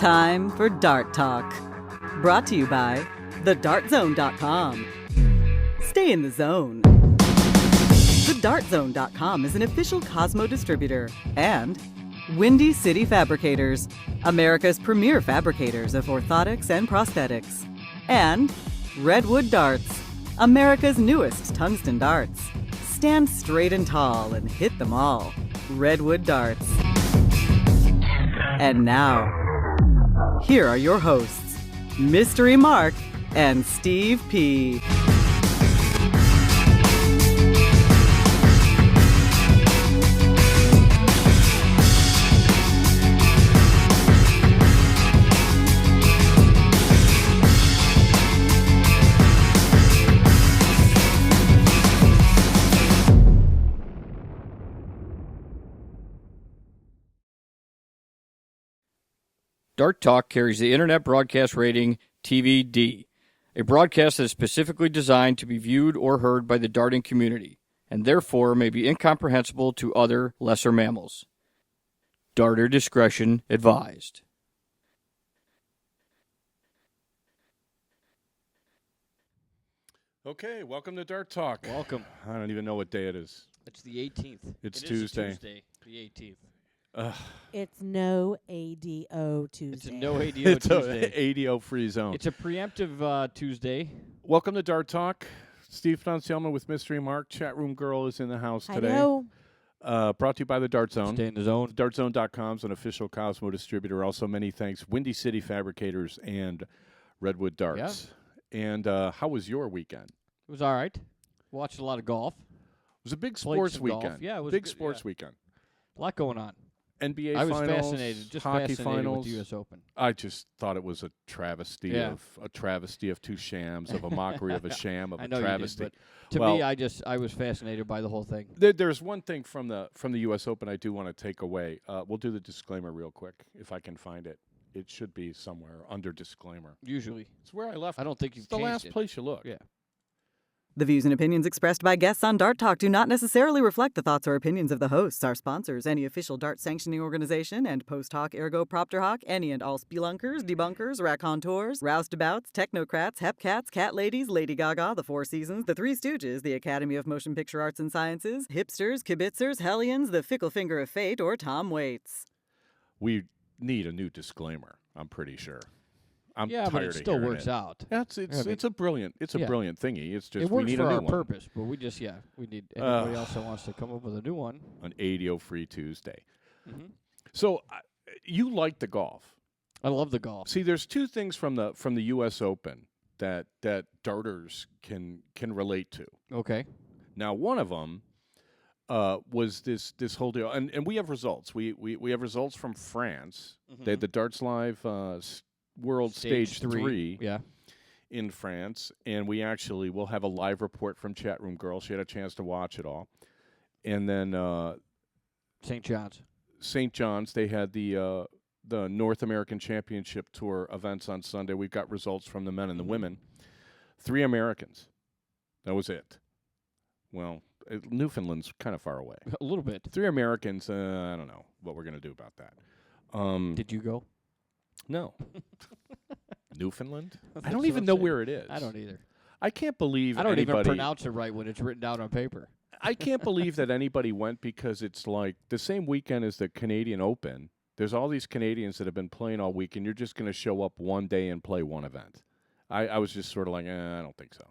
Time for Dart Talk. Brought to you by thedartzone.com. Stay in the zone. Thedartzone.com is an official Cosmo distributor and Windy City Fabricators, America's premier fabricators of orthotics and prosthetics. And Redwood Darts, America's newest tungsten darts. Stand straight and tall and hit them all. Redwood Darts. And now, here are your hosts, Mystery Mark and Steve P. Dart Talk carries the Internet Broadcast Rating TVD, a broadcast that is specifically designed to be viewed or heard by the darting community, and therefore may be incomprehensible to other lesser mammals. Darter discretion advised. Okay, welcome to Dart Talk. Welcome. I don't even know what day it is. It's the 18th. It's It Tuesday. is a Tuesday, the 18th. It's no ADO Tuesday. It's a no ADO It's Tuesday. a ADO free zone. It's a preemptive Tuesday. Welcome to Dart Talk. Steve Foncielma with Mystery Mark. Chat room girl is in the house today. Hello. Brought to you by the Dart Zone. Stay in the zone. Dartzone.com is an official Cosmo distributor. Also, many thanks, Windy City Fabricators and Redwood Darts. And how was your weekend? It was all right. Watched a lot of golf. It was a big Played sports some golf. weekend. Yeah, it was big good, sports yeah. weekend. A lot going on. NBA I was finals, fascinated, just hockey fascinated finals. with the U.S. Open. I just thought it was a travesty Yeah. of two shams, of a mockery of a sham, of I a know travesty. you did, but to Well, me, I was fascinated by the whole thing. There's one thing from the U.S. Open I do want to take away. We'll do the disclaimer real quick if I can find it. It should be somewhere under disclaimer. Usually, It's where I left. I don't think you've It's the changed last it. place you look. Yeah. The views and opinions expressed by guests on Dart Talk do not necessarily reflect the thoughts or opinions of the hosts, our sponsors, any official Dart sanctioning organization, and post hoc ergo propter hoc, any and all spelunkers, debunkers, raconteurs, roustabouts, technocrats, hepcats, cat ladies, Lady Gaga, the Four Seasons, the Three Stooges, the Academy of Motion Picture Arts and Sciences, hipsters, kibitzers, hellions, the fickle finger of fate, or Tom Waits. We need a new disclaimer. I'm pretty sure. I'm Yeah, tired but it of still hearing works it. out. Yeah, it's a brilliant Yeah. brilliant thingy. It's just It we works need for a new our one. purpose, but we need anybody else that wants to come up with a new one. An ADO free Tuesday. Mm-hmm. So you like the golf. I love the golf. See, there's two things from the U.S. Open that darters can relate to. Okay. Now, one of them was this whole deal, and we have results. We have results from France. They had the Dartslive World Stage 3 Yeah. in France, and we actually will have a live report from Chat Room Girl. She had a chance to watch it all. And then St. John's. St. John's, they had the North American Championship Tour events on Sunday. We've got results from the men and the women. 3 Americans. That was it. Well, Newfoundland's kind of far away. A little bit. 3 Americans, I don't know what we're going to do about that. Did you go? No. Newfoundland? I That's don't what even I'm know saying. where it is. I don't either. I can't believe I don't even anybody. pronounce it right when it's written down on paper. I can't believe that anybody went because it's like the same weekend as the Canadian Open. There's all these Canadians that have been playing all week, and you're just going to show up one day and play one event. I was just sort of like, I don't think so.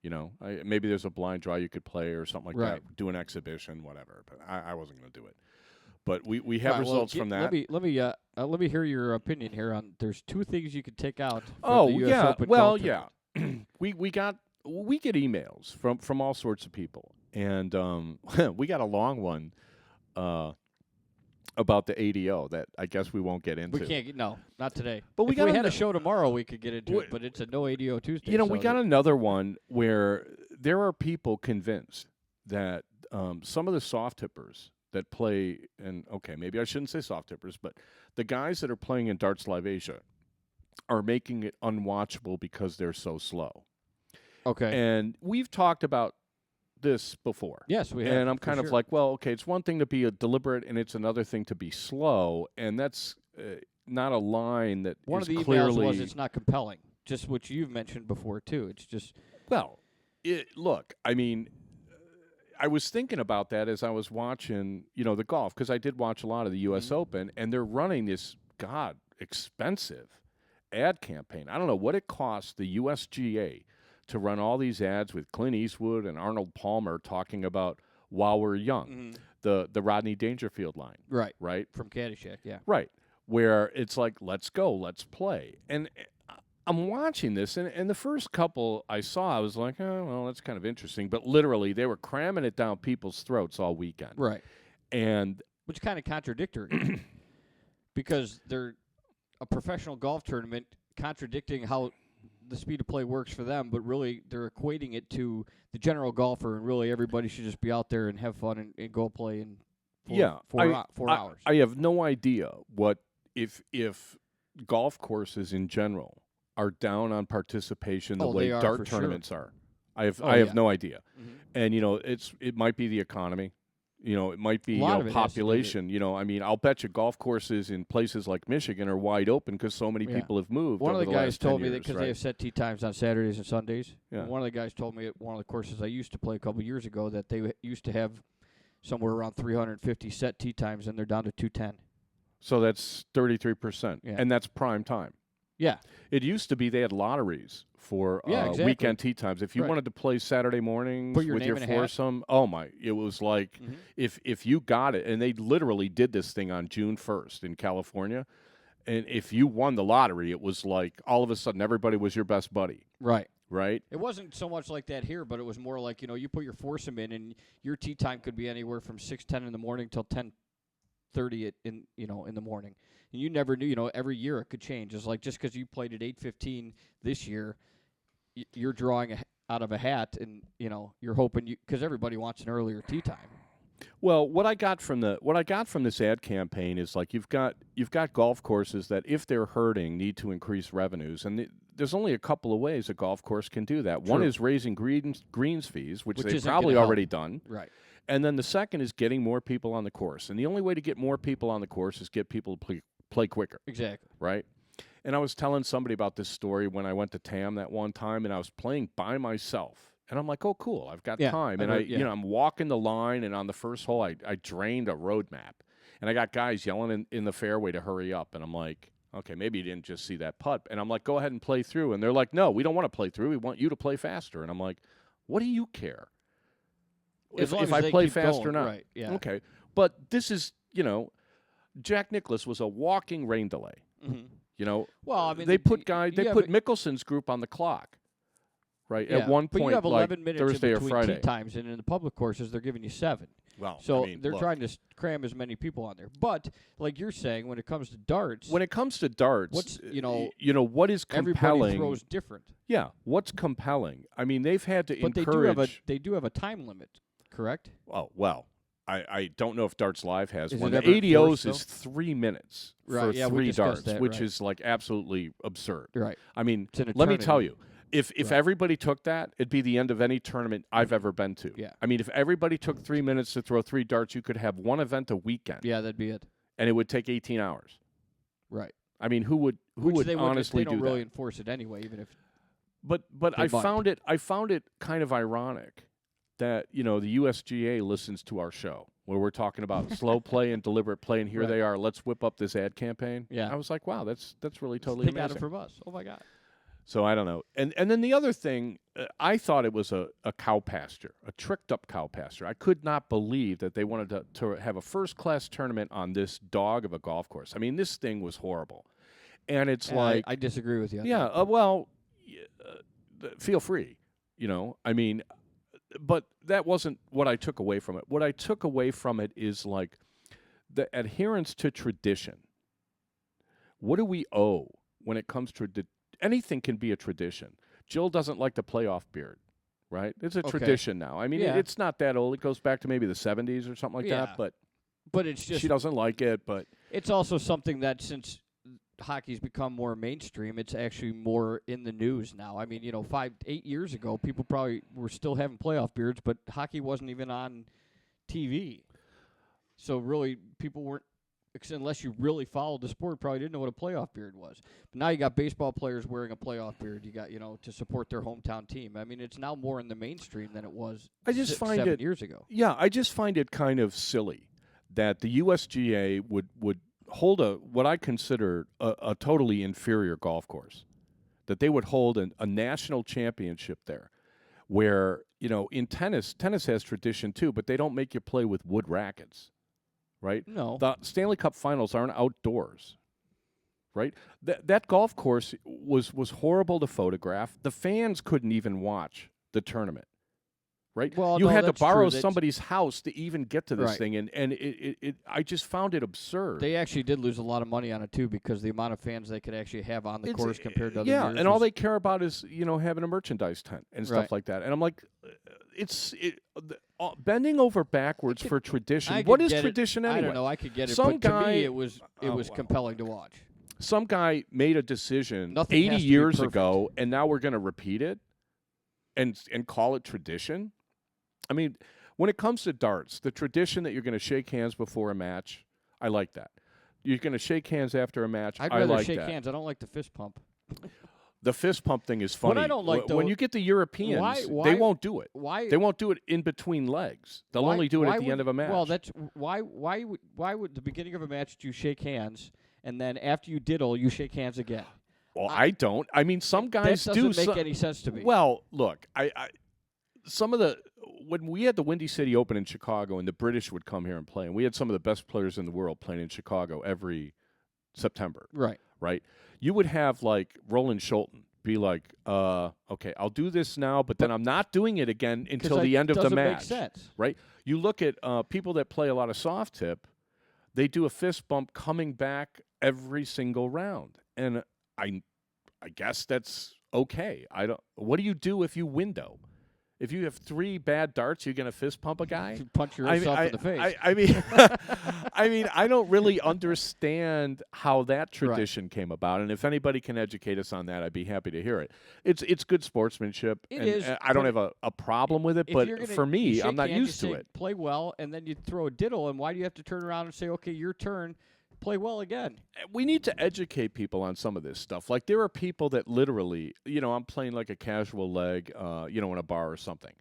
You know, maybe there's a blind draw you could play or something like Right. that. Do an exhibition, whatever. But I wasn't going to do it. But we have All right, well, results from that. Let me hear your opinion here on. There's 2 things you could take out. From Oh the US yeah, Open well golf yeah. we get emails from all sorts of people, and we got a long one about the ADO that I guess we won't get into. We can't get not today. But we if got we had a a show tomorrow, we could get into we- it. But it's a no ADO Tuesday. You know, so we got another one where there are people convinced that some of the soft hippers that play, and okay, maybe I shouldn't say soft hippers, but the guys that are playing in Dartslive Asia are making it unwatchable because they're so slow. Okay. And we've talked about this before. Yes, we have. And I'm for kind of sure. like, well, okay, it's one thing to be deliberate and it's another thing to be slow. And that's not a line that one is of the clearly. emails was it's not compelling. Just what you've mentioned before too. It's just Well, look, I mean, I was thinking about that as I was watching, the golf, because I did watch a lot of the U.S. Open, and they're running this, expensive ad campaign. I don't know what it costs the USGA to run all these ads with Clint Eastwood and Arnold Palmer talking about while we're young, the Rodney Dangerfield line. Right? From Caddyshack, yeah. Right, where it's like, let's go, let's play. And I'm watching this, and the first couple I saw, I was like, oh, well, that's kind of interesting. But literally, they were cramming it down people's throats all weekend. Right. And which is kind of contradictory because they're a professional golf tournament contradicting how the speed of play works for them, but really they're equating it to the general golfer, and really everybody should just be out there and have fun and go play in 4 hours. I have no idea what if golf courses in general are down on participation the way dart tournaments are. I have no idea. And it might be the economy. It might be population. I mean, I'll bet you golf courses in places like Michigan are wide open because so many people have moved. One of the guys told me that because they have set tee times on Saturdays and Sundays. Yeah. One of the guys told me at one of the courses I used to play a couple years ago that they used to have somewhere around 350 set tee times, and they're down to 210. So that's 33%, and that's prime time. Yeah. It used to be they had lotteries for weekend tee times. If you wanted to play Saturday mornings with your foursome, it was like if you got it, and they literally did this thing on June 1st in California, and if you won the lottery, it was like all of a sudden everybody was your best buddy. Right. Right? It wasn't so much like that here, but it was more like, you put your foursome in, and your tee time could be anywhere from 6:10 in the morning till 10:30 in the morning. And you never knew, every year it could change. It's like just because you played at 8:15 this year, you're drawing out of a hat, and you're hoping because everybody wants an earlier tee time. Well, what I got from this ad campaign is like you've got golf courses that if they're hurting need to increase revenues, and there's only a couple of ways a golf course can do that. True. One is raising greens fees, which they've probably already done. Right. And then the second is getting more people on the course, and the only way to get more people on the course is get people to play quicker. Exactly. Right? And I was telling somebody about this story when I went to TAM that one time, and I was playing by myself. And I'm like, oh, cool, I've got time. And I'm walking the line, and on the first hole, I drained a road map. And I got guys yelling in the fairway to hurry up. And I'm like, okay, maybe you didn't just see that putt. And I'm like, go ahead and play through. And they're like, no, we don't want to play through. We want you to play faster. And I'm like, what do you care? If I play fast or not. Right, yeah. Okay. But this is, Jack Nicklaus was a walking rain delay. Well, I mean, they put Mickelson's group on the clock, right? Yeah, at one point, but you have 11 minutes Thursday in or between Friday. tee times, and in the public courses, they're giving you 7. Well, so they're trying to cram as many people on there. But like you're saying, when it comes to darts, what's what is compelling? Everybody throws different. Yeah, what's compelling? I mean, they've had to encourage. But they do have a time limit, correct? Oh well. I don't know if Dartslive has one. The ADOs is 3 minutes for 3 darts, that, which is like absolutely absurd. Right. I mean, let me tell you, if everybody took that, it'd be the end of any tournament I've ever been to. Yeah. I mean, if everybody took 3 minutes to throw 3 darts, you could have one event a weekend. Yeah, that'd be it. And it would take 18 hours. Right. I mean, who would honestly do that? They don't really enforce it anyway, even if. But I found it kind of ironic that the USGA listens to our show where we're talking about slow play and deliberate play, and here they are. Let's whip up this ad campaign. Yeah, I was like, wow, that's really totally amazing. They got it from us. Oh my God. So I don't know. And then the other thing, I thought it was a cow pasture, a tricked up cow pasture. I could not believe that they wanted to have a first class tournament on this dog of a golf course. I mean, this thing was horrible, and it's like I disagree with you. Yeah. Feel free. I mean. But that wasn't what I took away from it. What I took away from it is like the adherence to tradition. What do we owe when it comes to anything can be a tradition. Jill doesn't like the playoff beard, right? It's a tradition now. I mean, it's not that old. It goes back to maybe the 70s or something like that. But it's just she doesn't like it. But it's also something that since hockey's become more mainstream, it's actually more in the news now. I mean, 5-8 years ago, people probably were still having playoff beards, but hockey wasn't even on TV. So really, people weren't unless you really followed the sport, probably didn't know what a playoff beard was. But now you got baseball players wearing a playoff beard. You got, to support their hometown team. I mean, it's now more in the mainstream than it was 7 years ago. Yeah, I just find it kind of silly that the USGA would hold what I consider a totally inferior golf course, that they would hold a national championship there, where, in tennis has tradition too, but they don't make you play with wood rackets, right? No. The Stanley Cup Finals aren't outdoors, right? That golf course was horrible to photograph. The fans couldn't even watch the tournament. Right? Well, you had to that's borrow true. somebody's house to even get to this Right. thing, and I just found it absurd. They actually did lose a lot of money on it, too, because the amount of fans they could actually have on the course compared to other years. And all they care about is, having a merchandise tent and stuff Right. like that. And I'm like, bending over backwards for tradition. I What could is get tradition it. anyway? I don't know. I could get it, Some but guy- to me, it was compelling to watch. Some guy made a decision Nothing 80 has to be years perfect. ago, and now we're going to repeat it and call it tradition? I mean, when it comes to darts, the tradition that you're going to shake hands before a match, I like that. You're going to shake hands after a match, I'd I rather like shake that. hands. I don't like the fist pump. The fist pump thing is funny. What I don't like, when though, you get the Europeans, why- they won't do it. Why? They won't do it in between legs. They'll only do it at the end of a match. Well, that's why would the beginning of a match do you shake hands, and then after you diddle, you shake hands again? Well, I don't. I mean, some guys that do. doesn't make any sense to me. Well, look, some of the when we had the Windy City Open in Chicago, and the British would come here and play, and we had some of the best players in the world playing in Chicago every September. Right. Right. You would have like Roland Schulten be like, okay, I'll do this now, but then I'm not doing it again until the end of the match. Doesn't make sense. Right? You look at people that play a lot of soft tip, they do a fist bump coming back every single round. And I guess that's okay. What do you do if you window? If you have 3 bad darts, you're going to fist pump a guy? You punch yourself in the face. I mean, I don't really understand how that tradition came about, and if anybody can educate us on that, I'd be happy to hear it. It's good sportsmanship. It and is, I don't but have a problem with it, If but you're gonna- for you me, shake I'm not hands, used you to say, it. Play well, and then you throw a diddle, and why do you have to turn around and say, okay, your turn, play well again? We need to educate people on some of this stuff. Like, there are people that literally, I'm playing like a casual leg, in a bar or something,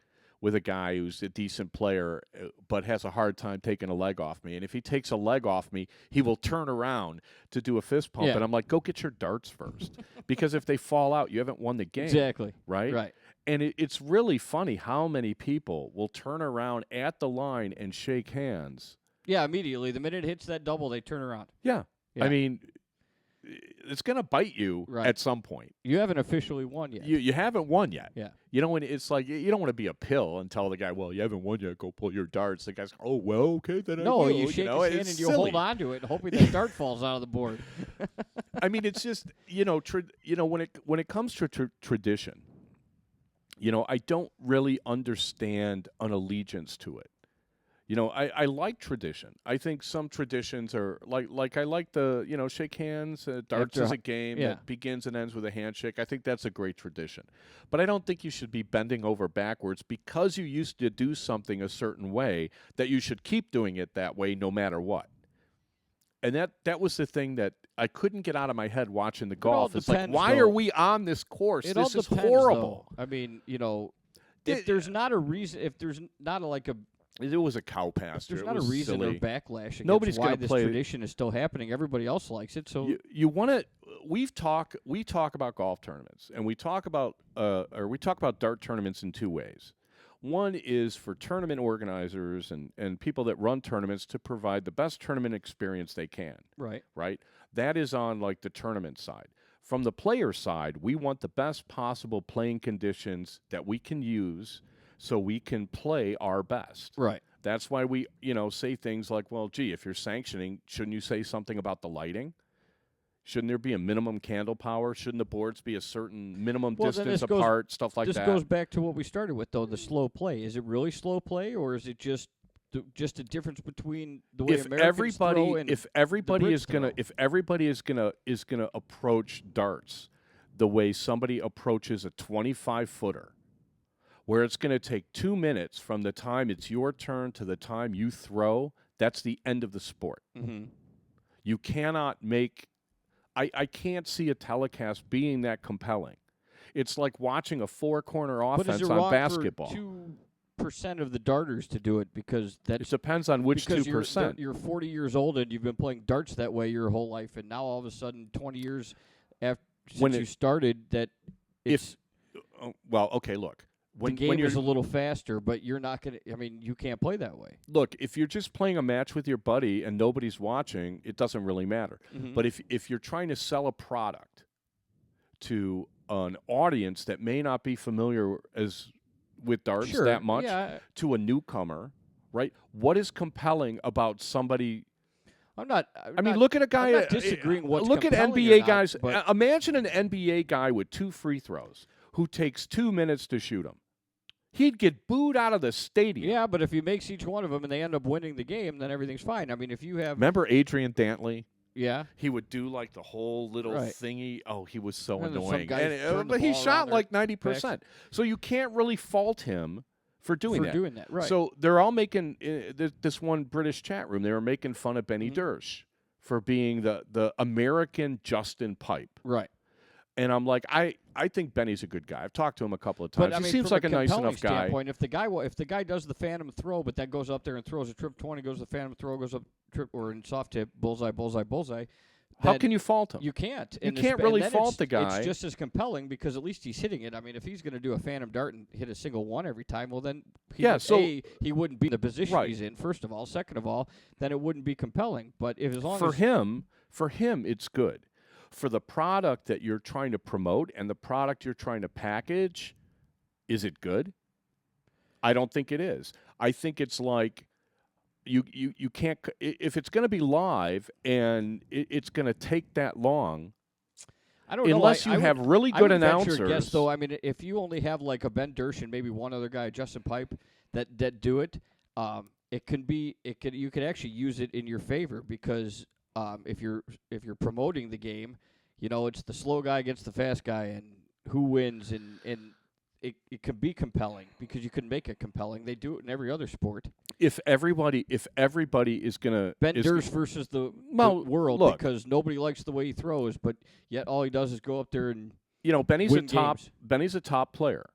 with a guy who's a decent player but has a hard time taking a leg off me. And if he takes a leg off me, he will turn around to do a fist pump. Yeah. And I'm like, go get your darts first. Because if they fall out, you haven't won the game. Exactly. Right? Right. And it's really funny how many people will turn around at the line and shake hands. Yeah, immediately. The minute it hits that double, they turn around. Yeah. Yeah. I mean, it's going to bite you Right. at some point. You haven't officially won yet. You haven't won yet. Yeah. When it's like you don't want to be a pill and tell the guy, well, you haven't won yet, go pull your darts. The guy's, oh, well, okay, then I No, will. you shake his hand it's and you silly. hold on to it, hoping that dart falls out of the board. I mean, it's just, when it comes to tradition, I don't really understand an allegiance to it. I like tradition. I think some traditions are like I like the, shake hands. Darts is a game that begins and ends with a handshake. I think that's a great tradition. But I don't think you should be bending over backwards because you used to do something a certain way, that you should keep doing it that way no matter what. And that was the thing that I couldn't get out of my head watching the golf. It's like, depends, why though. are we on this course? It all This is depends, horrible. though. I mean, if there's not a reason, if there's not It was a cow pasture. there's It not a was reason silly. or backlash against Nobody's why gonna this play- tradition is still happening. Everybody else likes it, so You want to? We talk about golf tournaments, and we talk about dart tournaments in 2 ways. One is for tournament organizers and people that run tournaments to provide the best tournament experience they can. right. Right? That is on like the tournament side. From the player side, we want the best possible playing conditions that we can use so we can play our best. Right. That's why we, say things like, well, gee, if you're sanctioning, shouldn't you say something about the lighting? Shouldn't there be a minimum candle power? Shouldn't the boards be a certain minimum Well, then distance this goes- apart, stuff like this that? goes back to what we started with, though, the slow play. Is it really slow play, or is it just a difference between the way if Americans everybody throw and if everybody Brits is gonna throw? if everybody is gonna approach darts the way somebody approaches a 25-footer, where it's going to take 2 minutes from the time it's your turn to the time you throw, that's the end of the sport. Mm-hmm. You cannot make. I can't see a telecast being that compelling. It's like watching a four-corner But is offense it on wrong basketball. for 2% of the darters to do it because It depends on which because 2%. You're 40 years old and you've been playing darts that way your whole life, and now all of a sudden, 20 years after since you started, that it's well, okay, look. the game is a little faster, but you're not going to. I mean, you can't play that way. Look, if you're just playing a match with your buddy and nobody's watching, it doesn't really matter. Mm-hmm. But if you're trying to sell a product to an audience that may not be familiar with darts that much, to a newcomer, right? What is compelling about somebody? I mean, look at a guy. I'm not disagreeing. Look at NBA guys. Imagine an NBA guy with 2 free throws who takes 2 minutes to shoot them. He'd get booed out of the stadium. Yeah, but if he makes each one of them and they end up winning the game, then everything's fine. I mean, if you have remember Adrian Dantley? Yeah, he would do like the whole little thingy. Oh, he was so and annoying. But he shot like 90%. So you can't really fault him for doing that. Right. So they're all making this one British chat room. They were making fun of Benny Dersch for being the American Justin Pipe. Right. And I'm like, I think Benny's a good guy. I've talked to him a couple of times. But, I mean, he seems like a nice enough guy. If the guy does the phantom throw, but then goes up there and throws a trip 20, goes the phantom throw, goes up trip or in soft tip, bullseye. How can you fault him? You can't. You can't really fault the guy. It's just as compelling because at least he's hitting it. I mean, if he's going to do a phantom dart and hit a single one every time, well, then he wouldn't be in the position he's in, first of all. Second of all, then it wouldn't be compelling. But if as long for him, it's good. For the product that you're trying to promote and the product you're trying to package, is it good? I don't think it is. I think it's like you can't – if it's going to be live and it's going to take that long, I don't know. Unless you have really good announcers. I would guess, though, I mean, if you only have like a Ben Dersch and maybe one other guy, Justin Pipe, that do it, you could actually use it in your favor because if you're promoting the game, you know, it's the slow guy against the fast guy and who wins, and it can be compelling because you can make it compelling. They do it in every other sport. If everybody is gonna Ben Dersch versus the world, look, because nobody likes the way he throws, but yet all he does is go up there and Benny's win Benny's a top player.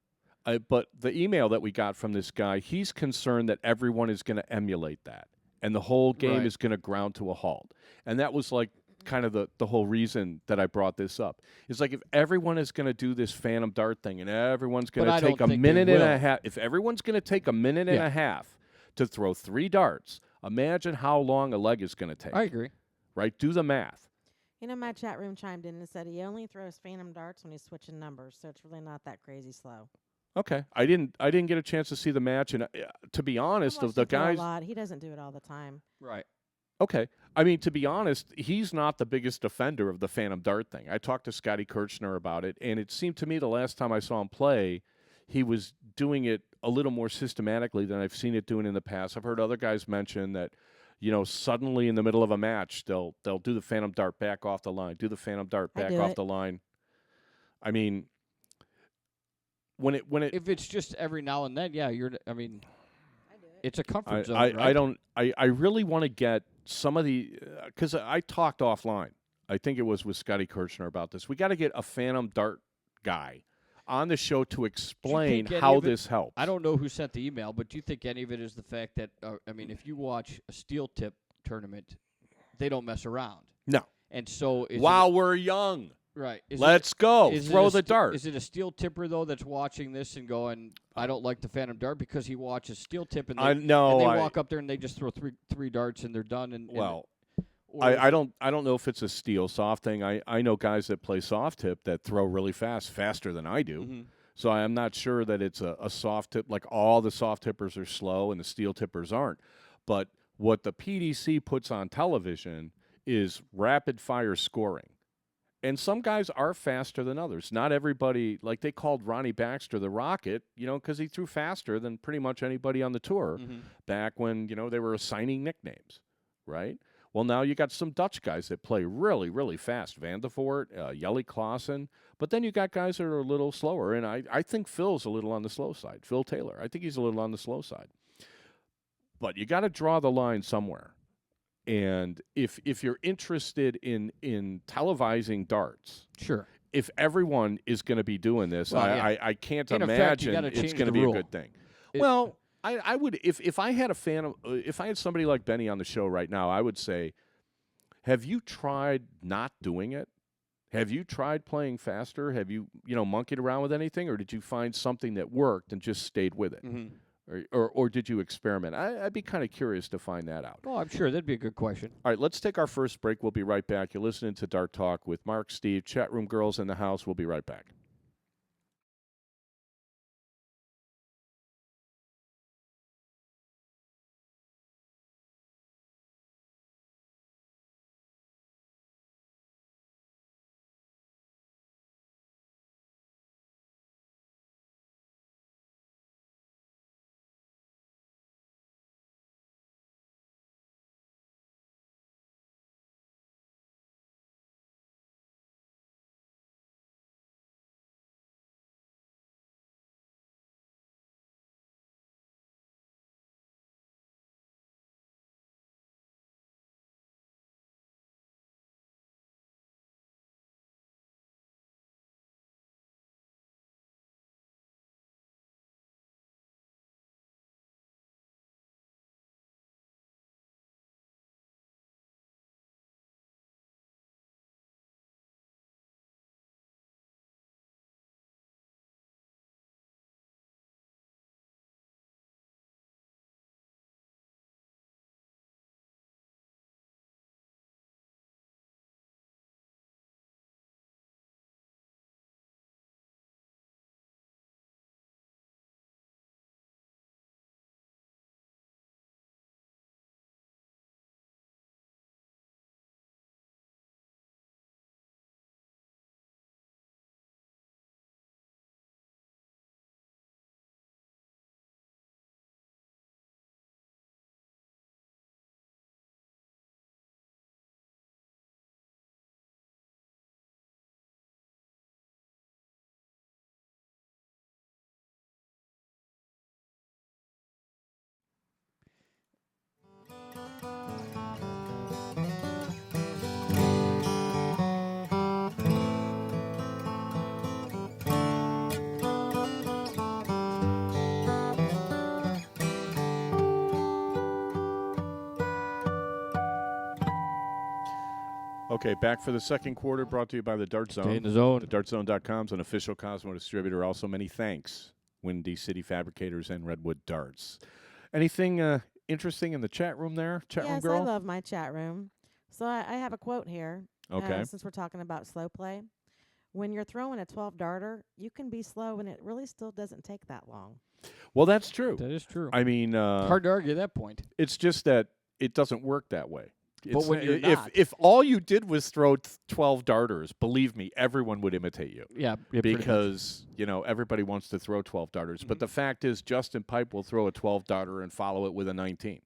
But the email that we got from this guy, he's concerned that everyone is going to emulate that, and the whole game is going to ground to a halt. And that was like kind of the whole reason that I brought this up. It's like if everyone is going to do this phantom dart thing, and everyone's going to take a minute and a half, if everyone's going to take a minute and a half to throw 3 darts, imagine how long a leg is going to take. I agree. Right? Do the math. My chat room chimed in and said he only throws phantom darts when he's switching numbers, so it's really not that crazy slow. Okay, I didn't get a chance to see the match, and to be honest, of the guys, he doesn't do it all the time. Right. Okay, I mean, to be honest, he's not the biggest defender of the phantom dart thing. I talked to Scotty Kirchner about it, and it seemed to me the last time I saw him play, he was doing it a little more systematically than I've seen it doing in the past. I've heard other guys mention that, suddenly in the middle of a match, they'll do the phantom dart back off the line, do the phantom dart back off the line. I mean, when it if it's just every now and then, it's a comfort zone. I really want to get some of the because I talked offline. I think it was with Scotty Kirchner about this. We got to get a phantom dart guy on the show to explain how this helps. I don't know who sent the email, but do you think any of it is the fact that if you watch a steel tip tournament, they don't mess around. No. And so while we're young. Right. Let's go. Throw the dart. Is it a steel tipper, though, that's watching this and going, I don't like the phantom dart because he watches steel tip and they walk up there and they just throw three darts and they're done? I don't know if it's a steel soft thing. I know guys that play soft tip that throw really fast, faster than I do. Mm-hmm. So I'm not sure that it's a soft tip. Like all the soft tippers are slow and the steel tippers aren't. But what the PDC puts on television is rapid fire scoring. And some guys are faster than others. Not everybody, like they called Ronnie Baxter the Rocket, because he threw faster than pretty much anybody on the tour back when, they were assigning nicknames, right? Well, now you got some Dutch guys that play really, really fast. Van der Voort, Jelly Klaassen. But then you got guys that are a little slower. And I think Phil's a little on the slow side. Phil Taylor. I think he's a little on the slow side. But you got to draw the line somewhere. And if you're interested in televising darts, Sure. if everyone is going to be doing this, Well, I can't In effect, you imagine gotta it's change going to the be rule. a good thing. It- Well, I would if I had a fan of if I had somebody like Benny on the show right now, I would say, have you tried not doing it? Have you tried playing faster? Have you monkeyed around with anything, or did you find something that worked and just stayed with it? Mhm. Or did you experiment? I'd be kind of curious to find that out. Oh, I'm sure that'd be a good question. All right, let's take our first break. We'll be right back. You're listening to Dart Talk with Mark, Steve, chat room girls in the house. We'll be right back. Okay, back for the second quarter, brought to you by the Dart Zone. Stay in the zone. The DartZone.com is an official Cosmo distributor. Also, many thanks, Windy City Fabricators and Redwood Darts. Anything interesting in the chat room there, chat room Yes, girl? I love my chat room. So I have a quote here. Okay. Since we're talking about slow play. When you're throwing a 12 darter, you can be slow, and it really still doesn't take that long. Well, that's true. That is true. I mean, Hard to argue that point. it's just that it doesn't work that way. But when you're not. if all you did was throw 12 darters, believe me, everyone would imitate you. Yeah, pretty much. Because, everybody wants to throw 12 darters. But the fact is, Justin Pipe will throw a 12 darter and follow it with a 19.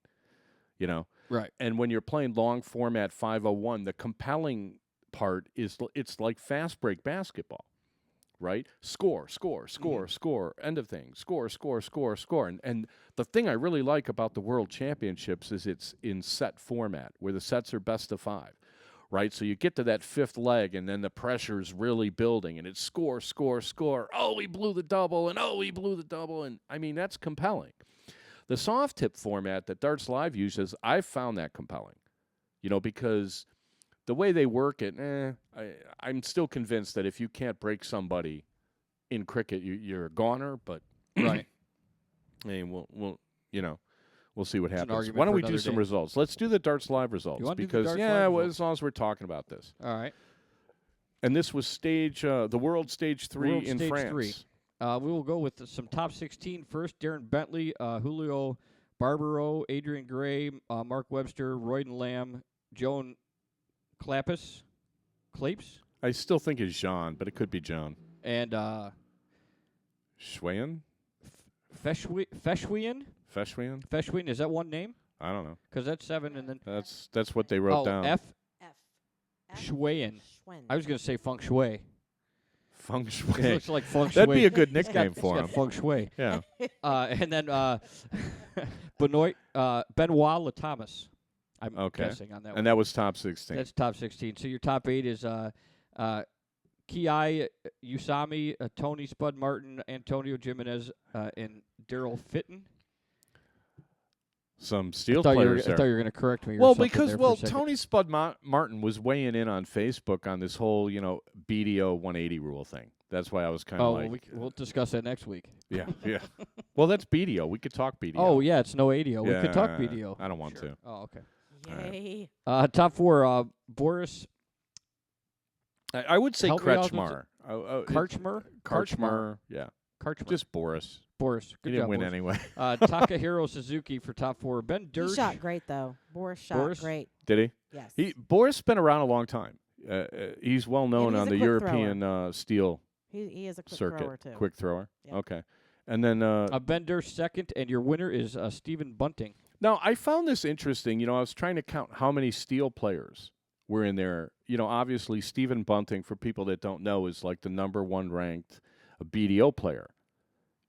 Right. And when you're playing long format 501, the compelling part is it's like fast break basketball, right? Score, score, score, score, end of thing. Score, score, score, score. And the thing I really like about the World Championships is it's in set format where the sets are best of 5. Right, so you get to that fifth leg, and then the pressure's really building, and it's score, score, score. Oh, we blew the double, and oh, we blew the double, and I mean that's compelling. The soft tip format that Darts Live uses, I've found that compelling, because the way they work it, I'm still convinced that if you can't break somebody in cricket, you're a goner. But Right. I mean, we'll see what happens. argument Why don't for we do another some day. results? Let's do the Darts Live results wanna do the because Darts Live results? as long as we're talking about this. All right. And this was the World Stage 3 World in Stage France. 3. We will go with some top 16 first. Darren Bentley, Julio Barbaro, Adrian Gray, Mark Webster, Royden Lamb, Joan Clapes, I still think it's Jean, but it could be John. and Schwayen? Feshwian. Feshwian? Is that one name? I don't know. Because that's 7, and then That's what they wrote down. F. F. Schwayen. Schwen. I was going to say feng shui. Feng It Shui. looks like feng shui. That'd be a good He's got- nickname he's for got him. Feng shui. Yeah. And then Benoit Latamas. I'm Okay. guessing on that one. And that was top 16. That's top 16. So your top 8 is Kiai Usami, Tony Spud Martin, Antonio Jimenez, and Daryl Fitton. Some Steel I thought players you were there. going to correct me. Well, or something because there for a second. Tony Spud Martin was weighing in on Facebook on this whole BDO 180 rule thing. That's why I was kind of like, we'll discuss that next week. yeah. Well, that's BDO. We could talk BDO. Oh yeah, it's no ADO. We could talk Yeah, BDO. I don't want to. Oh okay. Yay. Top 4, Boris I would say Help me out, Kretschmar. Karchmar. Yeah. Karchmar. Just Boris. Boris. Good He didn't job, win Boris. anyway. Takahiro Suzuki for top 4. Ben He Dirge. shot great, though. Boris shot Boris? great. Did he? Yes. Boris has been around a long time. He's well known he's on a the quick European steel He is a quick circuit. thrower, too. Quick thrower. Yep. Okay. And then Ben Dirge second, and your winner is Stephen Bunting. now I found this interesting. I was trying to count how many steel players were in there. Obviously Stephen Bunting, for people that don't know, is like the number 1 ranked BDO player.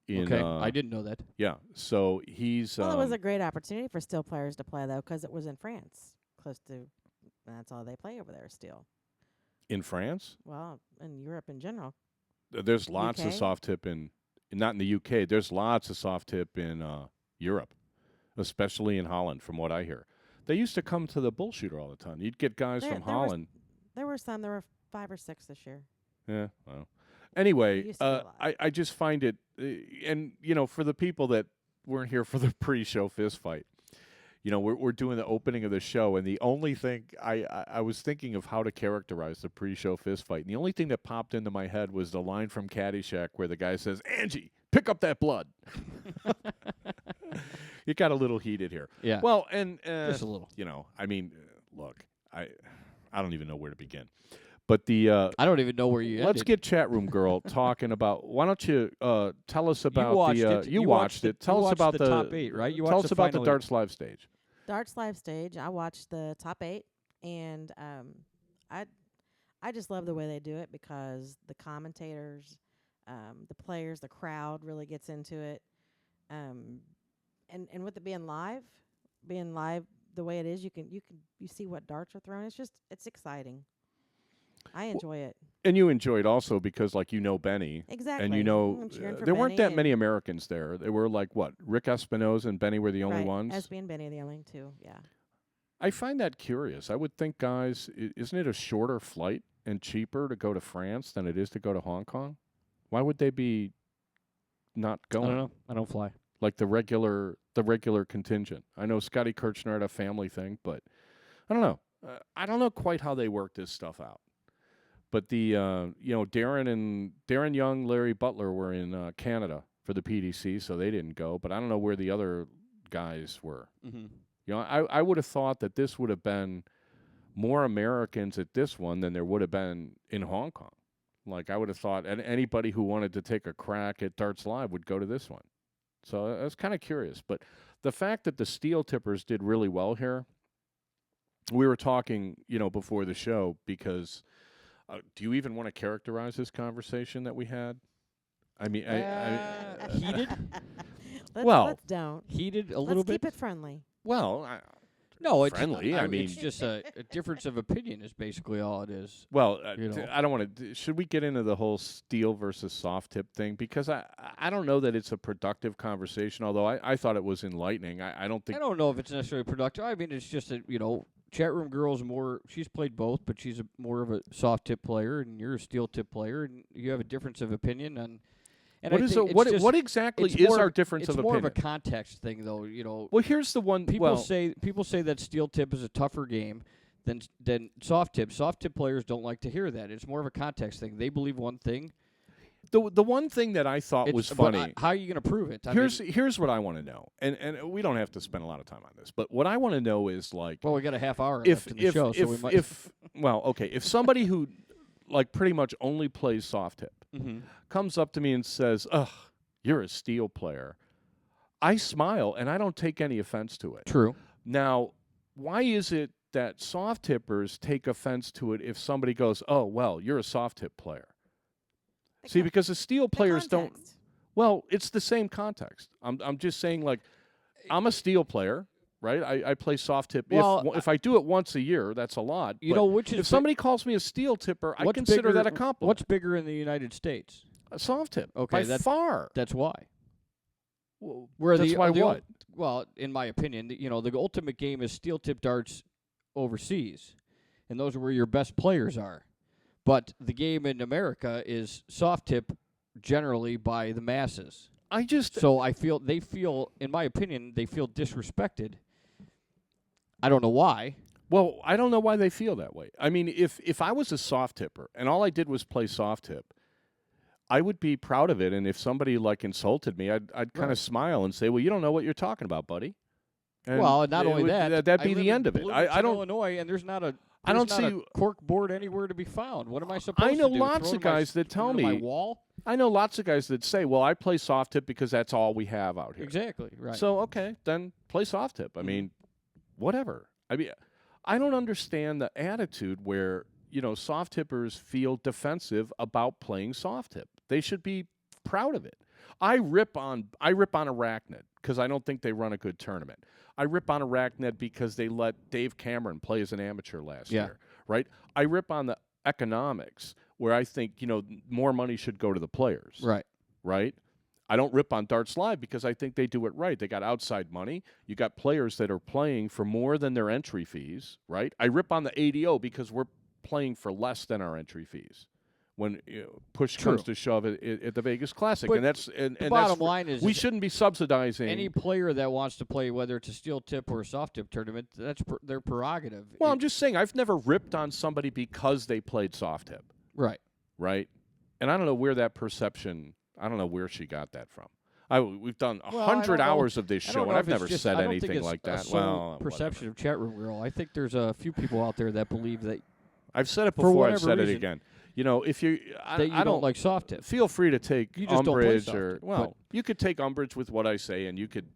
Okay, I didn't know that. Yeah. So he's. Well, it was a great opportunity for steel players to play, though, because it was in France, close to, and that's all they play over there, steel. in France. Well, in Europe in general. There's lots of UK? soft tip not in the UK. There's lots of soft tip in Europe, especially in Holland, from what I hear. They used to come to the bullshooter all the time. You'd get guys There- from there was- Holland. There were 5 or 6 this year. Yeah, well. Anyway, used to be a lot. I just find it, and for the people that weren't here for the pre-show fist fight, we're doing the opening of the show, and the only thing I was thinking of how to characterize the pre-show fist fight, and the only thing that popped into my head was the line from Caddyshack where the guy says, "Angie, pick up that blood." It got a little heated here. Yeah. Well, and Just a little. Look, I don't even know where to begin. But the I don't even know where you let's ended. get chat room girl talking about. Why don't you tell us about watched the it. you You watched watched it. the- Tell you us watched about the top 8, right? You tell watched us the about the final Darts Live Stage. Dartslive Stage, I watched the top 8, and I just love the way they do it because the commentators, the players, the crowd really gets into it. And with it being live the way it is, you see what darts are thrown. It's exciting. I enjoy it. And you enjoyed also because Benny. Exactly. And I'm cheering for there weren't Benny that many Americans there. There were Rick Espinoza and Benny were the only right. ones. SB and Benny are the only 2, yeah. I find that curious. I would think, guys, isn't it a shorter flight and cheaper to go to France than it is to go to Hong Kong? Why would they be not I going? don't know. I don't fly. Like the regular contingent. I know Scotty Kirchner had a family thing, but I don't know. I don't know quite how they work this stuff out. But the Darren Young, Larry Butler were in Canada for the PDC, so they didn't go. But I don't know where the other guys were. Mm-hmm. I would have thought that this would have been more Americans at this one than there would have been in Hong Kong. I would have thought anybody who wanted to take a crack at Darts Live would go to this one. So I was kind of curious. But the fact that the steel tippers did really well here, we were talking, before the show because do you even want to characterize this conversation that we had? I mean, Heated? Let's don't. Heated a Let's little keep bit? it friendly. well, No, it's friendly, I mean- it's just a difference of opinion is basically all it is. well, You know. I don't want to. Should we get into the whole steel versus soft tip thing? Because I don't know that it's a productive conversation. Although I thought it was enlightening. I don't think. I don't know if it's necessarily productive. I mean, it's just that, chat room girl's more, she's played both, but she's more of a soft tip player, and you're a steel tip player, and you have a difference of opinion on. And What I is think it? it's What just- exactly it's is more our of- difference of It's more opinion? of a context thing, though. Well, here's the one. People well, say that steel tip is a tougher game than soft tip. Soft tip players don't like to hear that. It's more of a context thing. They believe one thing. the one thing that I thought was but funny. how are you going to prove it? Here's what I want to know, and we don't have to spend a lot of time on this, but what I want to know is well, we got a half hour if left in the show, so we might. if somebody who pretty much only plays soft tip Mhm. comes up to me and says, "Ugh, you're a steel player," I smile and I don't take any offense to it. True. Now, why is it that soft tippers take offense to it if somebody goes, "Oh, well, you're a soft tip player"? See, because the steel players don't. Well, it's the same context. I'm just saying, I'm a steel player. right? I play soft tip. Well, If I do it once a year, that's a lot. You but know, which is if somebody calls me a steel tipper, I consider that a compliment. What's bigger in the United States? A soft tip. Okay, by far. That's why. Where that's why what? Well, in my opinion, the ultimate game is steel tip darts overseas, and those are where your best players are. But the game in America is soft tip generally by the masses. So I feel in my opinion, they feel disrespected. I don't know why. Well, I don't know why they feel that way. I mean, if I was a soft tipper and all I did was play soft tip, I would be proud of it. And if somebody insulted me, I'd kind of smile and say, "Well, you don't know what you're talking about, buddy." And not only that, that'd be the end of it. I don't. Illinois, and there's not a. I don't see a cork board anywhere to be found. What am I supposed to do? I know lots of guys that tell me. My wall? I know lots of guys that say, "Well, I play soft tip because that's all we have out here." Exactly right. So okay, then play soft tip. I mean, whatever. I mean, I don't understand the attitude where soft tippers feel defensive about playing soft tip. They should be proud of it. I rip on Arachnid because I don't think they run a good tournament. I rip on Arachnid because they let Dave Cameron play as an amateur last year, right? I rip on the economics where I think, more money should go to the players. Right? I don't rip on Dartslive because I think they do it right. They got outside money. You got players that are playing for more than their entry fees, right? I rip on the ADO because we're playing for less than our entry fees when push comes to shove at the Vegas Classic. But and that's the bottom line is we shouldn't be subsidizing any player that wants to play, whether it's a steel tip or a soft tip tournament. That's their prerogative. Well, I'm just saying I've never ripped on somebody because they played soft tip. Right. And I don't know where that perception. I don't know where she got that from. We've done 100 hours of this show, and I've never said anything like that. Well, perception of chat room girl. I think there's a few people out there that believe that. I've said it before. I've said it again. If you I don't like soft tip, feel free to take umbrage or you could take umbrage with what I say, and you could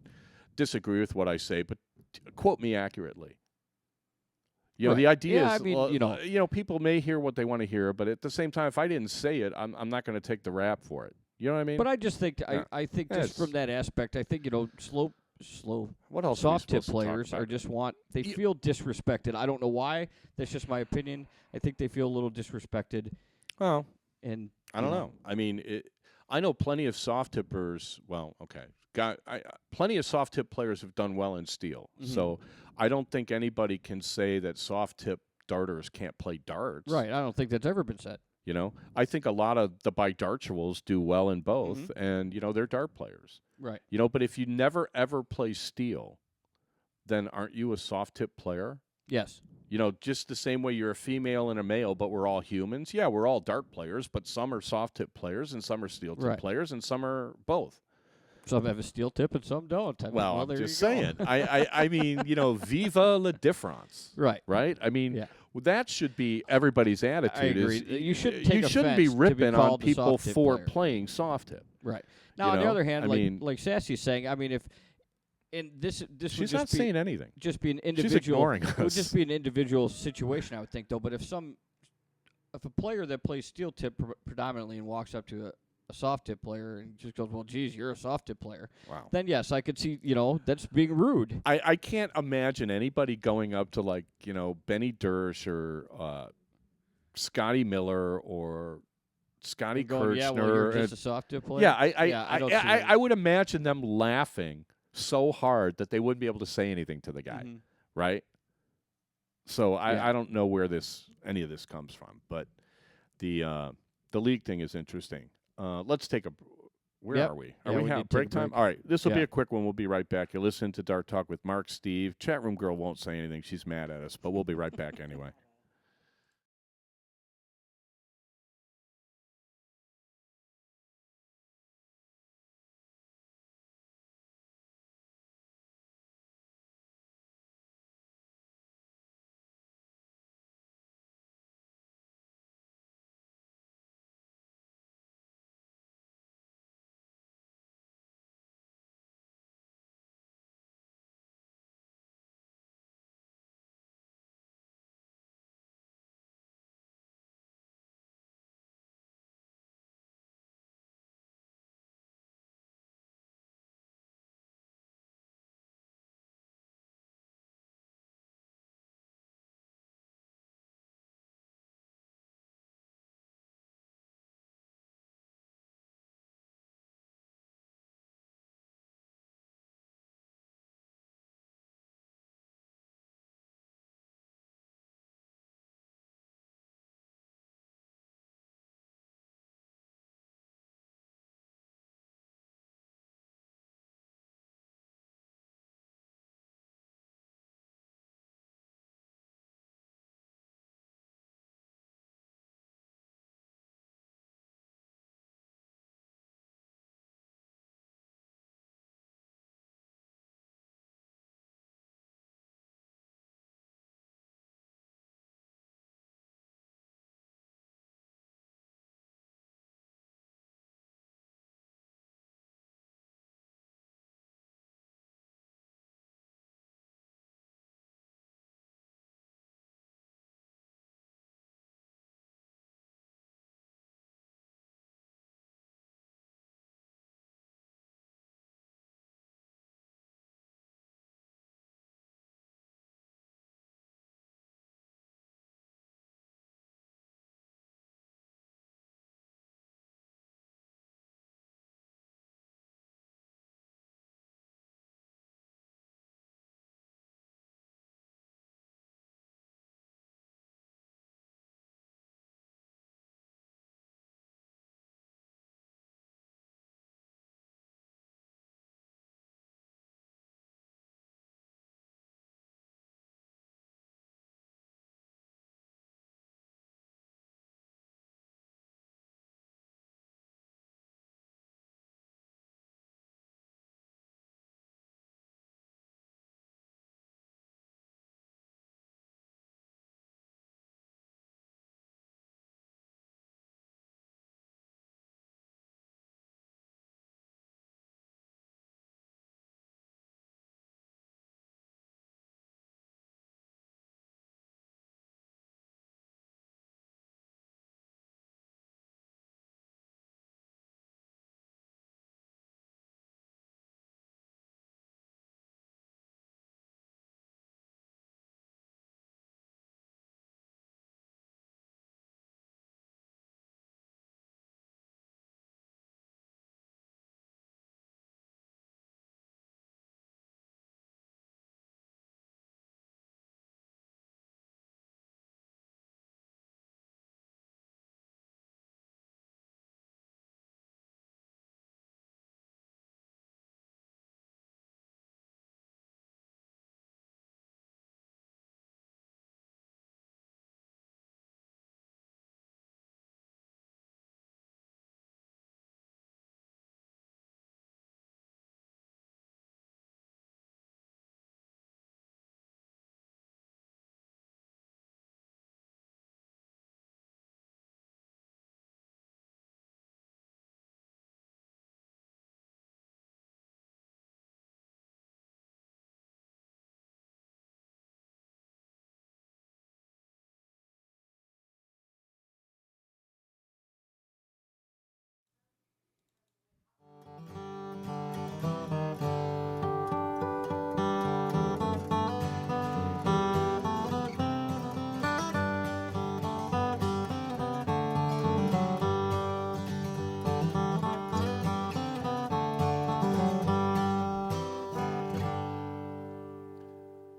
disagree with what I say, but quote me accurately. The idea is, people may hear what they want to hear, but at the same time, if I didn't say it, I'm not going to take the rap for it. You know what I mean? But I just think I think just from that aspect, I think slow. What else? Soft tip players they feel disrespected. I don't know why. That's just my opinion. I think they feel a little disrespected. Well, and I don't know. I mean, I know plenty of soft tippers. Well, okay, plenty of soft tip players have done well in steel. Mm-hmm. So I don't think anybody can say that soft tip darters can't play darts. Right. I don't think that's ever been said. I think a lot of the bi-dartuals do well in both, and they're dart players. Right. But if you never ever play steel, then aren't you a soft tip player? Yes. Just the same way you're a female and a male, but we're all humans. Yeah, we're all dart players, but some are soft tip players, and some are steel tip players, and some are both. Some have a steel tip, and some don't. Well, I'm just saying. I mean, viva la difference. Right. I mean, that should be everybody's attitude. I agree. You shouldn't be ripping on people for playing soft tip. Right. Now, on the other hand, like Sassy's saying, I mean, if this she's not saying anything. Just be an individual. She's ignoring us. It would just be an individual situation, I would think, though. But if a player that plays steel tip predominantly and walks up to a soft tip player and just goes, "Well, geez, you're a soft tip player." Wow. Then yes, I could see, that's being rude. I can't imagine anybody going up to Benny Dersch or Scotty Miller or Scotty Kirchner. Yeah, well, you're just a soft tip player. Yeah, I would imagine them laughing so hard that they wouldn't be able to say anything to the guy, right? So I don't know where any of this comes from, but the league thing is interesting. Let's take a. Where are we? Are we have break time? All right, this will be a quick one. We'll be right back. You listen to Dart Talk with Mark, Steve. Chat room girl won't say anything. She's mad at us, but we'll be right back anyway.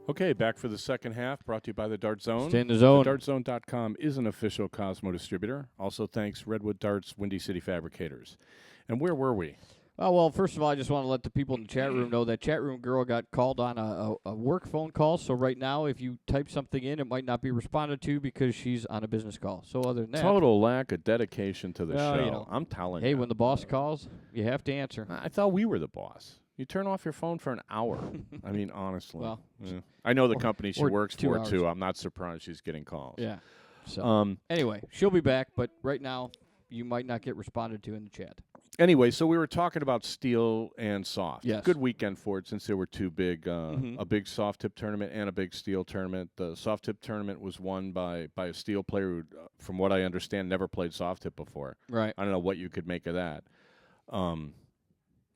Okay, back for the second half, brought to you by the Dart Zone. Stay in the zone. DartZone.com is an official Cosmo distributor. Also, thanks Redwood Darts, Windy City Fabricators. And where were we? Oh, well, first of all, I just want to let the people in the chat room know that chat room girl got called on a work phone call. So right now, if you type something in, it might not be responded to because she's on a business call. So other than that, Total lack of dedication to the show. You know, I'm telling hey, you. when the boss calls, you have to answer. I thought we were the boss. You turn off your phone for an hour. I mean, honestly. Well, yeah. I know the company she or works 2 for, hours. too. I'm not surprised she's getting calls. Yeah. So anyway, she'll be back, but right now, you might not get responded to in the chat. Anyway, so we were talking about steel and soft. Yes. Good weekend for it since there were two big, a big soft tip tournament and a big steel tournament. The soft tip tournament was won by a steel player who, from what I understand, never played soft tip before. Right. I don't know what you could make of that.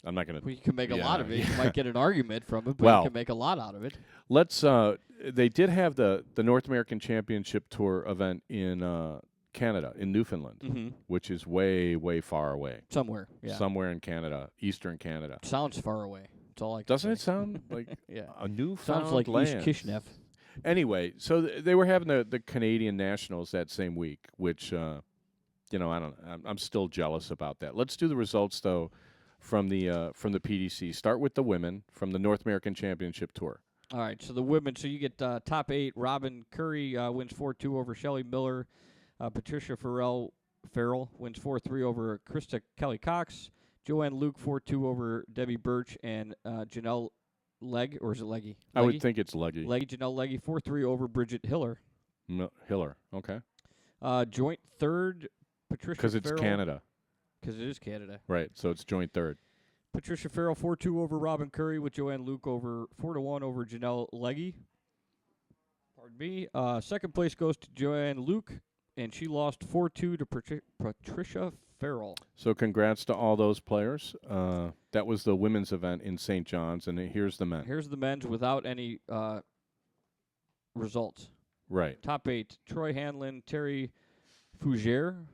I'm not going to. Well, you can make a lot of it. Yeah. You might get an argument from it, but Well, you can make a lot out of it. Let's. They did have the North American Championship Tour event in Canada, in Newfoundland, which is way, way far away. Somewhere. Yeah. Somewhere in Canada, eastern Canada. Sounds far away. That's all I can Doesn't say. it sound like Yeah. a Newfoundland? Sounds like East Kishinev. Anyway, so they were having the Canadian Nationals that same week, which I don't. I'm still jealous about that. Let's do the results though from the PDC. Start with the women from the North American Championship Tour. All right, so the women. So you get top 8. Robin Curry wins 4-2 over Shelley Miller. Patricia Farrell wins 4-3 over Krista Kelly Cox. Joanne Luke 4-2 over Debbie Birch and Janelle Legge, or is it Legge? I would think it's Legge. Janelle Legge 4-3 over Bridget Hiller. Hiller, okay. Joint third, Patricia Because it's Farrell. Canada. Because it is Canada. Right, so it's joint third. Patricia Farrell 4-2 over Robin Curry with Joanne Luke over 4-1 over Janelle Legge. Pardon me. Second place goes to Joanne Luke, and she lost 4-2 to Patricia Farrell. So congrats to all those players. That was the women's event in St. John's, and here's the men. Here's the men's without any results. Right. Top 8, Troy Hanlon, Terry Fougere?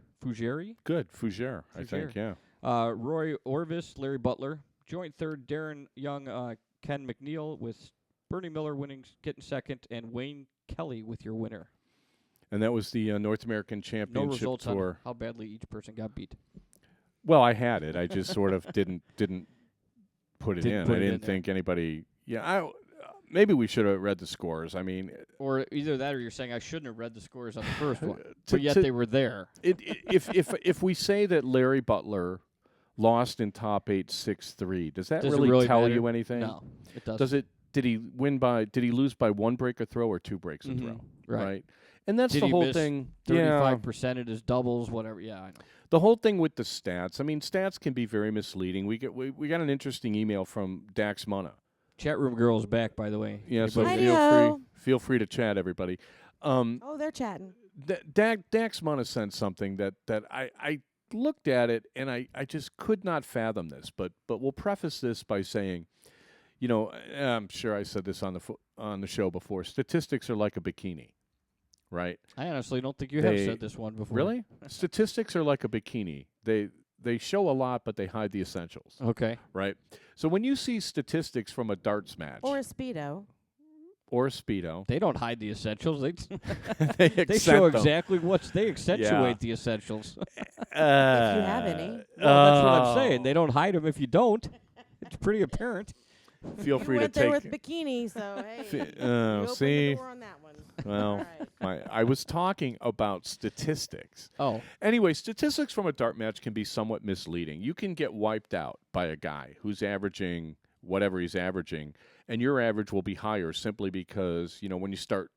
Good, Fougere, I think, yeah. Roy Orvis, Larry Butler. Joint third, Darren Young, Ken McNeil with Bernie Miller getting second, and Wayne Kelly with your winner. And that was the North American Championship No results Tour. on how badly each person got beat. Well, I had it. I just sort of didn't put it in. I didn't think anybody. Yeah, maybe we should have read the scores. I mean, or either that, or you're saying I shouldn't have read the scores on the first one, but yet they were there. If we say that Larry Butler lost in top 8 6-3, does that really tell matter? you anything? No, it doesn't. Does it? Did he lose by 1 break a throw or 2 breaks a throw? Right. And that's Did the he whole miss thing. 35% at his doubles, whatever. Yeah, I know. The whole thing with the stats. I mean, stats can be very misleading. We got an interesting email from Dax Munna. Chat room girl is back, by the way. Yeah, so feel free to chat, everybody. They're chatting. Dax Munna sent something that I looked at it and I just could not fathom this. But we'll preface this by saying, I'm sure I said this on the show before. Statistics are like a bikini, right? I honestly don't think you have said this one before. Really? Statistics are like a bikini. They show a lot, but they hide the essentials. Okay. Right? So when you see statistics from a darts match. Or a Speedo. They don't hide the essentials. They they show exactly they accentuate the essentials. If you have any. Well, that's what I'm saying. They don't hide them if you don't. It's pretty apparent. Feel free to went take. there with bikini, so hey. You see. the door on that one. Well, right. I was talking about statistics. Oh. Anyway, statistics from a dart match can be somewhat misleading. You can get wiped out by a guy who's averaging whatever he's averaging, and your average will be higher simply because, when you start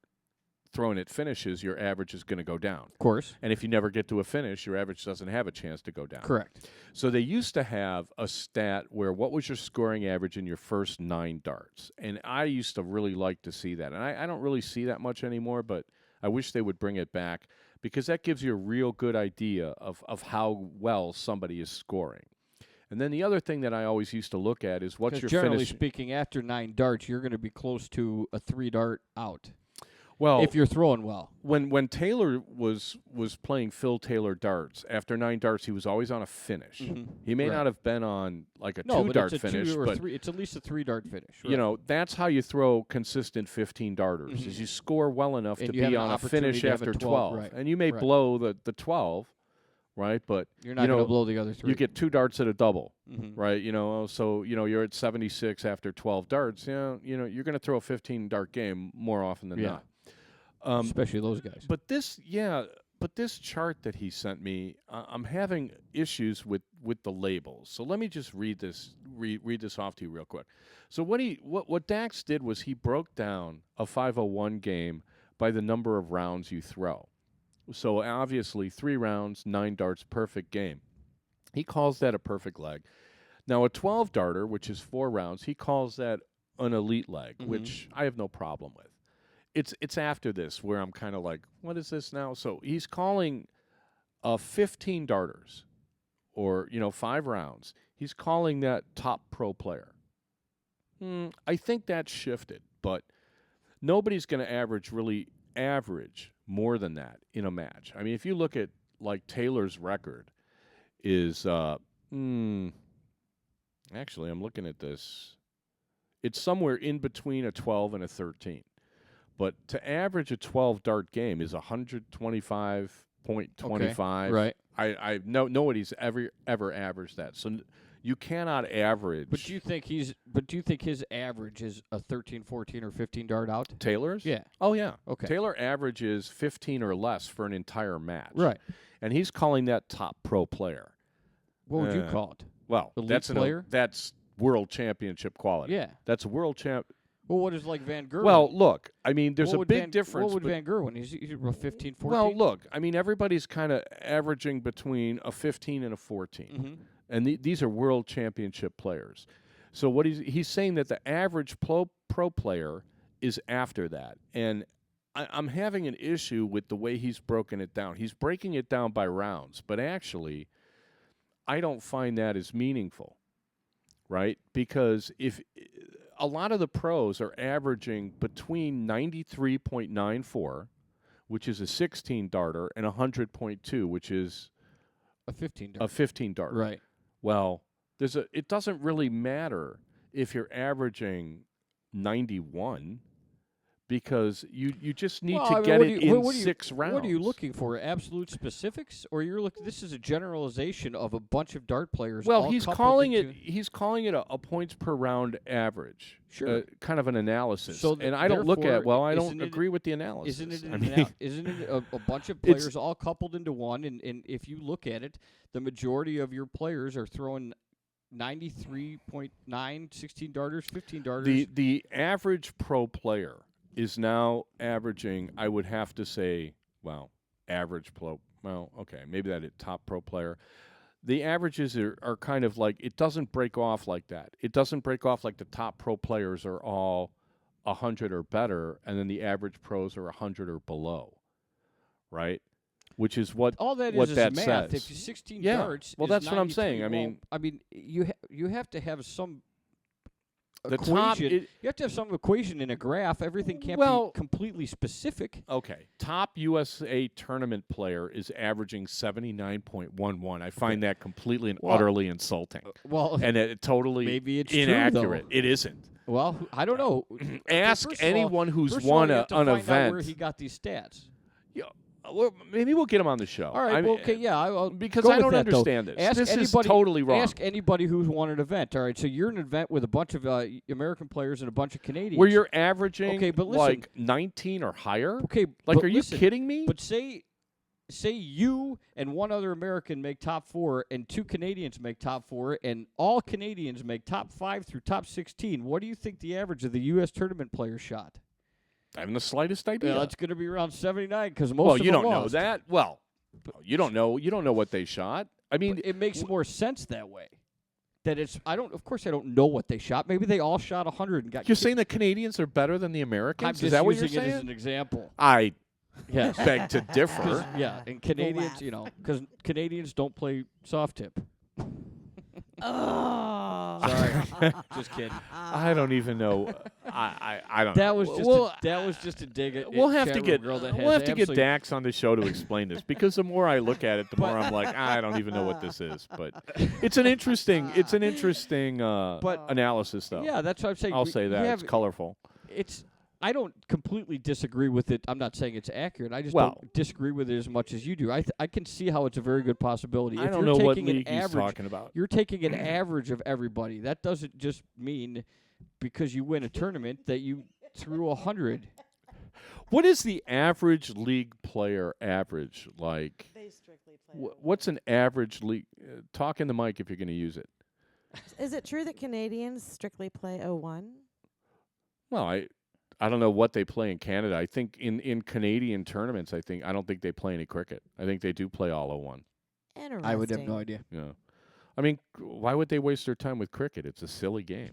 throwing at finishes, your average is going to go down. Of course. And if you never get to a finish, your average doesn't have a chance to go down. Correct. So they used to have a stat where what was your scoring average in your first 9 darts? And I used to really like to see that. And I don't really see that much anymore, but I wish they would bring it back because that gives you a real good idea of how well somebody is scoring. And then the other thing that I always used to look at is what's your generally finish. speaking, after 9 darts, you're going to be close to a 3 dart out. Well, if you're throwing well. when Taylor was playing Phil Taylor darts, after 9 darts, he was always on a finish. He may Right. not have been on like a No, 2-dart but it's a finish, 2 or but 3. It's at least a 3-dart finish. you know, that's how you throw consistent 15 darters. Is you score well enough And to you have be an on a opportunity finish to have a after 12, 12. right. And you may Right. blow the 12, right? But You're not going to blow the other 3. you get 2 darts at a double, Mm-hmm. right? You know, so you're at 76 after 12 darts. You know, you're going to throw a 15-dart game more often than not. Especially those guys. But this chart that he sent me, I'm having issues with the labels. So let me just read this off to you real quick. So what Dax did was he broke down a 501 game by the number of rounds you throw. So obviously 3 rounds, 9 darts, perfect game. He calls that a perfect leg. Now a 12 darter, which is 4 rounds, he calls that an elite leg, which I have no problem with. It's after this where I'm kind of like, what is this now? So he's calling 15 darters or, 5 rounds. He's calling that top pro player. I think that's shifted, but nobody's going to average more than that in a match. I mean, if you look at like Taylor's record is actually I'm looking at this. It's somewhere in between a 12 and a 13. But to average a 12-dart game is 125.25. Okay. Right. I nobody's ever averaged that. So you cannot average. But do you think his average is a 13, 14, or 15 dart out? Taylor's? Yeah. Oh yeah. Okay. Taylor averages 15 or less for an entire match. Right. And he's calling that top pro player. What would you call it? Well, Elite player? That's world championship quality. Yeah. That's world champ. Well, what is like Van Gerwen? Well, look, I mean, there's a big difference. What would Van Gerwen? He's a 15, 14? Well, look, I mean, everybody's kind of averaging between a 15 and a 14. And these are world championship players. So what he's saying that the average pro player is after that. And I'm having an issue with the way he's broken it down. He's breaking it down by rounds, but actually I don't find that as meaningful, right? Because if a lot of the pros are averaging between 93.94, which is a 16-darter, and 100.2, which is a 15 darter. A 15-darter. Right. Well, it doesn't really matter if you're averaging 91 because you just need to get it in 6 rounds. What are you looking for? Absolute specifics, or you're looking? This is a generalization of a bunch of dart players. Well, all he's coupled calling into- it. He's calling it a points per round average. Sure. Kind of an analysis. So and I don't look at. Well, I isn't don't agree with the analysis. Isn't it a bunch of players all coupled into one? And if you look at it, the majority of your players are throwing 93.9, 16 darters, 15 darters. The average pro player is now averaging, I would have to say, average pro. Well, okay, maybe that is top pro player. The averages are kind of like, it doesn't break off like that. It doesn't break off like the top pro players are all 100 or better, and then the average pros are 100 or below, right? Which is what all that what is that math. says. If 16 yeah. darts, well, is that's what I'm 93. saying. Well, you have to have some the equation. top, you have to have some equation in a graph. Everything can't be completely specific. Okay. Top USA tournament player is averaging 79.11. I find that completely and utterly insulting. And it totally maybe it's inaccurate. True, though. It isn't. Well, I don't know. Ask anyone who's first won of all, an event. Out where he got these stats. Yeah. Well, maybe we'll get him on the show. All right. I'll because go I don't with that, understand though. this. This is totally wrong. Ask anybody who's won an event. All right. So you're in an event with a bunch of American players and a bunch of Canadians. Where you're averaging but listen, like 19 or higher? Okay. Like, are you kidding me? But say you and one other American make top 4 and 2 Canadians make top 4 and all Canadians make top 5 through top 16. What do you think the average of the U.S. tournament players shot? I haven't the slightest idea. Well, it's going to be around 79 because most of them you don't lost. know that. Well, you don't know. You don't know what they shot. I mean, but it makes more sense that way. That it's. Of course, I don't know what they shot. Maybe they all shot 100 and got. You're saying the Canadians are better than the Americans? I'm just Is that what you're using saying? it as an example. I yes. beg to differ. Yeah, and Canadians, because Canadians don't play soft tip. Oh. Sorry, just kidding. I don't even know. I don't. That know. was just that was just a dig at We'll have to chat room get girl that we'll has have to get absolute- Dax on the show to explain this, because the more I look at it, the more I'm like, I don't even know what this is. But it's an interesting analysis, though. Yeah, that's what I'm saying. I'll say that have- it's colorful. I don't completely disagree with it. I'm not saying it's accurate. I just Well- don't disagree with it as much as you do. I can see how it's a very good possibility. I If don't you're know what taking an league he's average, talking about. You're taking an average of everybody. That doesn't just mean because you win a tournament that you threw 100. What is the average league player average like? They strictly play. What's an average league? Talk in the mic if you're going to use it. Is it true that Canadians strictly play 01? Well, I don't know what they play in Canada. I think in Canadian tournaments, I don't think they play any cricket. I think they do play all 01. Interesting. I would have no idea. Yeah. I mean, why would they waste their time with cricket? It's a silly game.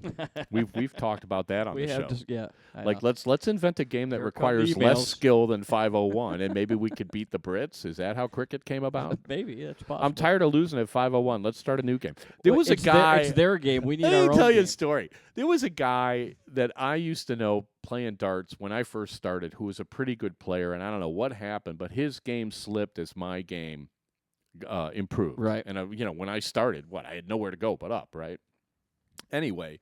We've talked about that on We the have show. yeah. I Like know. let's invent a game that Here come requires emails. less skill than 501, and maybe we could beat the Brits. Is that how cricket came about? Maybe that's possible. I'm tired of losing at 501. Let's start a new game. There was a it's guy. It's their game. We need Let our me own tell you game. a story. There was a guy that I used to know playing darts when I first started, who was a pretty good player, and I don't know what happened, but his game slipped as my game improved. Right. And when I started, I had nowhere to go but up. Right. Anyway,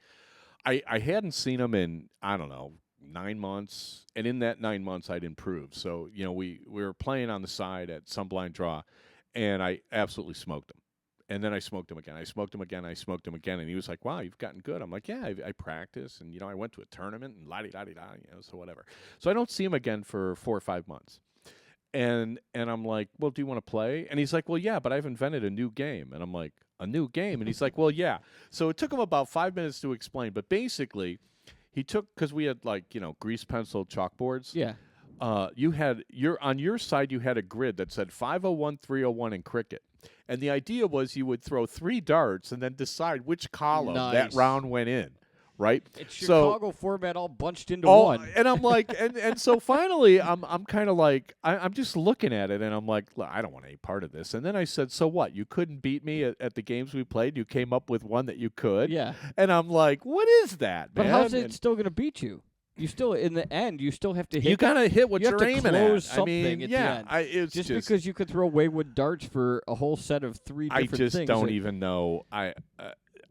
I hadn't seen him in, I don't know, 9 months, and in that 9 months I'd improved. So we were playing on the side at some blind draw, and I absolutely smoked him. And then I smoked him again. I smoked him again. I smoked him again. And he was like, "Wow, you've gotten good." I'm like, "Yeah, I practice, and I went to a tournament and la-di-da-di-da, so whatever." So I don't see him again for 4 or 5 months. And I'm like, "Well, do you want to play?" And he's like, "Well, yeah, but I've invented a new game." And I'm like, "A new game?" And he's like, "Well, yeah." So it took him about 5 minutes to explain, but basically, he took, because we had grease pencil chalkboards. Yeah. On your side you had a grid that said 501, 301 in cricket. And the idea was you would throw 3 darts and then decide which column that Nice. round went in, right? It's Chicago format all bunched into one. And I'm like, and so finally I'm kind of like, I'm just looking at it and I'm like, "Look, I don't want any part of this." And then I said, "So what? You couldn't beat me at the games we played? You came up with one that you could?" Yeah. And I'm like, "What is that, But man?" how's it And still going to beat you? You still, in the end, you still have to hit. you gotta hit what you have you're to aiming close at. something I mean, at yeah, the end. it's just because you could throw wayward darts for a whole set of 3 I different just things. don't even know.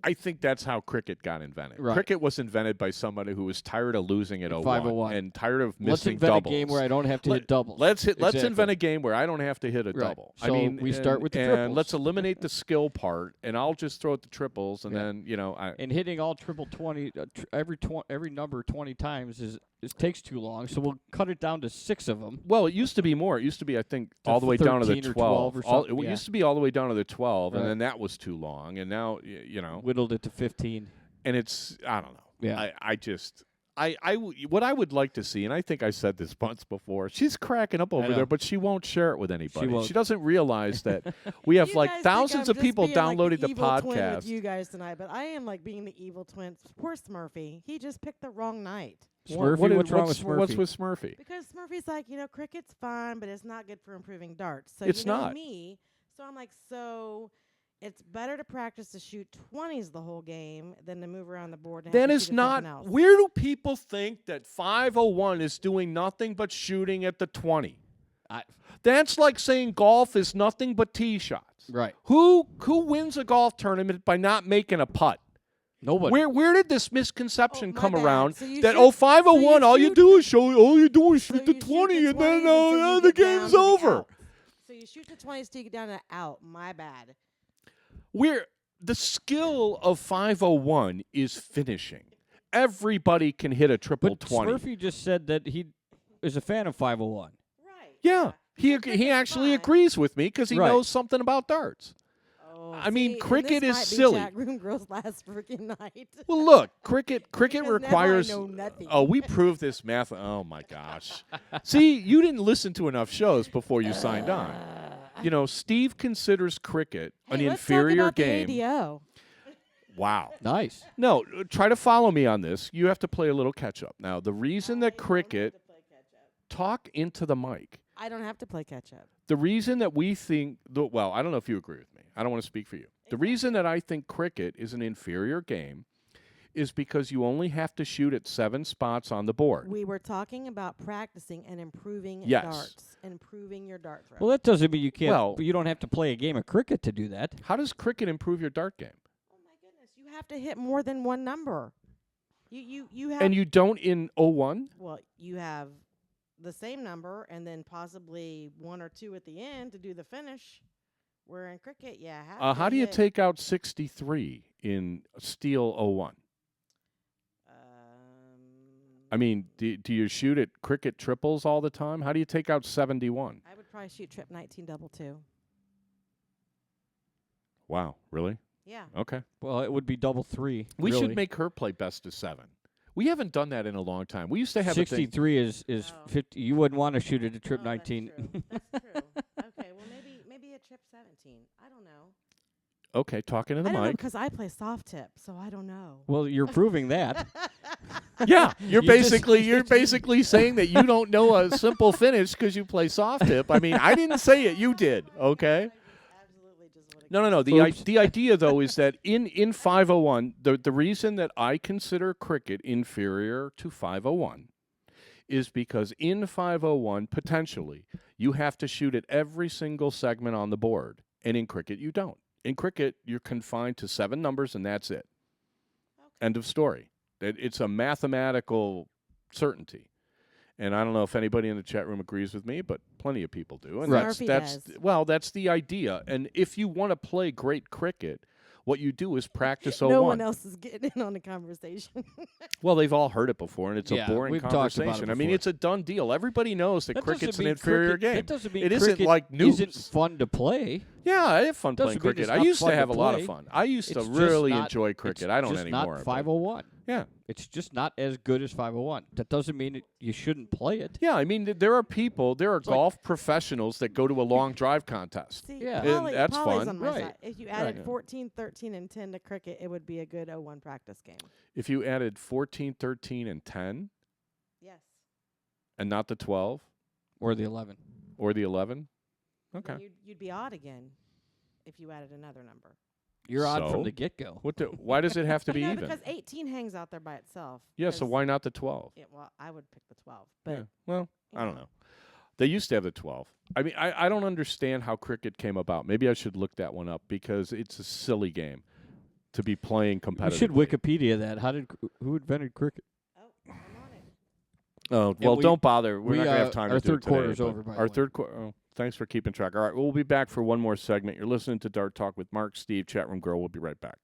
I think that's how cricket got invented. Right. Cricket was invented by somebody who was tired of losing at 501. and tired of Let's missing invent doubles. a game where I don't have to hit doubles. Let's Exactly. invent a game where I don't have to hit a Right. double. So we start with the and triples. let's eliminate the skill part, and I'll just throw at the triples, and Yeah. then And hitting all triple 20, every number 20 times takes too long. So we'll cut it down to 6 of them. Well, it used to be more. It used to be, I think, To all the way down to the 13 or 12. 12 or All- something, it yeah. used to be all the way down to the 12, Right. and then that was too long. And now, Whittled it to 15. and it's, I don't know. Yeah. What I would like to see, and I think I said this once before, she's cracking up over know. there, but she won't share it with anybody. won't. She doesn't realize that we have You like guys think thousands I'm of people just being, downloading the the evil twin podcast. with you guys tonight, but I am like being the evil twin. Poor Smurfy. He just picked the wrong night. Smurfy, what's wrong with Smurfy? What's with Smurfy? Because Smurfy's like, cricket's fun, but it's not good for improving darts. So It's you know not. me. So I'm like, so it's better to practice to shoot 20s the whole game than to move around the board. And have That to is shoot at not. something else. Where do people think that 501 is doing nothing but shooting at the 20? That's like saying golf is nothing but tee shots. Right. Who wins a golf tournament by not making a putt? Nobody. Where did this misconception Oh, my come bad. around So you that shoot- 501 so all you shoot do the- is shoot So the you 20 shoot and then 20s until you the get down game's to the over. out. So you shoot the 20s till you get down to out. My bad. Where the skill of 501 is finishing. Everybody can hit a triple But 20. Smurfy just said that he is a fan of 501. Right. Yeah, he Cricket's actually fun. agrees with me because he Right. knows something about darts. Oh, I mean, see, cricket and is this might be silly. Chat room girls last freaking night. Well, look, cricket Because now I requires. know nothing. Oh, we proved this math. Oh my gosh! See, you didn't listen to enough shows before you signed on. Steve considers cricket an Hey, let's inferior talk about game. The ADO. Wow. Nice. No, try to follow me on this. You have to play a little catch up. Now, the reason that cricket talk into the mic. I don't have to play catch up. The reason that we think, well, I don't know if you agree with me. I don't want to speak for you. The reason that I think cricket is an inferior game is because you only have to shoot at 7 spots on the board. We were talking about practicing and improving Yes. darts, improving your dart throw. Well, that doesn't mean you can't. Well- But you don't have to play a game of cricket to do that. How does cricket improve your dart game? Oh my goodness, you have to hit more than one number. You have And you don't in 01? well, you have the same number and then possibly 1 or 2 at the end to do the finish. Where in cricket, How do you take out 63 in Steel 01? I mean, do you shoot at cricket triples all the time? How do you take out 71? I would probably shoot trip 19 double 2. Wow, really? Yeah. Okay. Well, it would be double 3. We really. should make her play best of 7. We haven't done that in a long time. We used to have a thing. 63 is Oh. 50. You wouldn't want to shoot it at trip Oh, 19. That's true. Okay, well maybe a trip 17. I don't know. Okay, talking to the I don't know mic. because I play soft tip, so I don't know. Well, you're proving that. Yeah, you're You just- basically saying that you don't know a simple finish because you play soft tip. I mean, I didn't say it, you did. Okay. Absolutely just would No. The idea though is that in 501, the reason that I consider cricket inferior to 501 is because in 501 potentially you have to shoot at every single segment on the board, and in cricket you don't. In cricket, you're confined to 7 numbers, and that's it. Okay. End of story. It's a mathematical certainty. And I don't know if anybody in the chat room agrees with me, but plenty of people do. And Right. Murphy that's does. well, that's the idea. And if you want to play great cricket, what you do is practice 01. No one else is getting in on the conversation. Well, they've all heard it before, and it's Yeah, a boring we've talked about it conversation. I mean, before. it's a done deal. Everybody knows that That cricket's doesn't an mean inferior cricket- game. That doesn't mean It isn't cricket like news. isn't fun to play. Yeah, I have fun Doesn't playing mean cricket. it's I not used to fun to have a lot of play. fun. I used to It's just really not- enjoy cricket. It's I don't just anymore. Not but- 501. Yeah. It's just not as good as 501. That doesn't mean you shouldn't play it. Yeah, I mean, there are like- golf professionals that go to a long drive contest. See, Yeah. And that's Polly's fun. on my Right. side. If you added Right. 14, 13, and 10 to cricket, it would be a good 01 practice game. If you added 14, 13, and 10, Yes. and not the 12 Or the 11. or the 11, Then okay. you'd be odd again if you added another number. You're odd So? from the get-go. Why does it have to be No, even? because 18 hangs out there by itself. Yeah, so 'cause- why not the 12? Yeah, well, I would pick the 12, but Yeah. Well, you I don't know. They used to have the 12. I mean, I don't understand how cricket came about. Maybe I should look that one up because it's a silly game to be playing We competitively. should Wikipedia that. Who invented cricket? Oh, I'm on it. Oh, Yeah, well, we- don't bother. We're we, not going to have time our to do it third today, quarter's but over, by the Our way. third quarter. Oh, thanks for keeping track. All right, we'll be back for one more segment. You're listening to Dart Talk with Mark, Steve, Chat Room Girl. We'll be right back.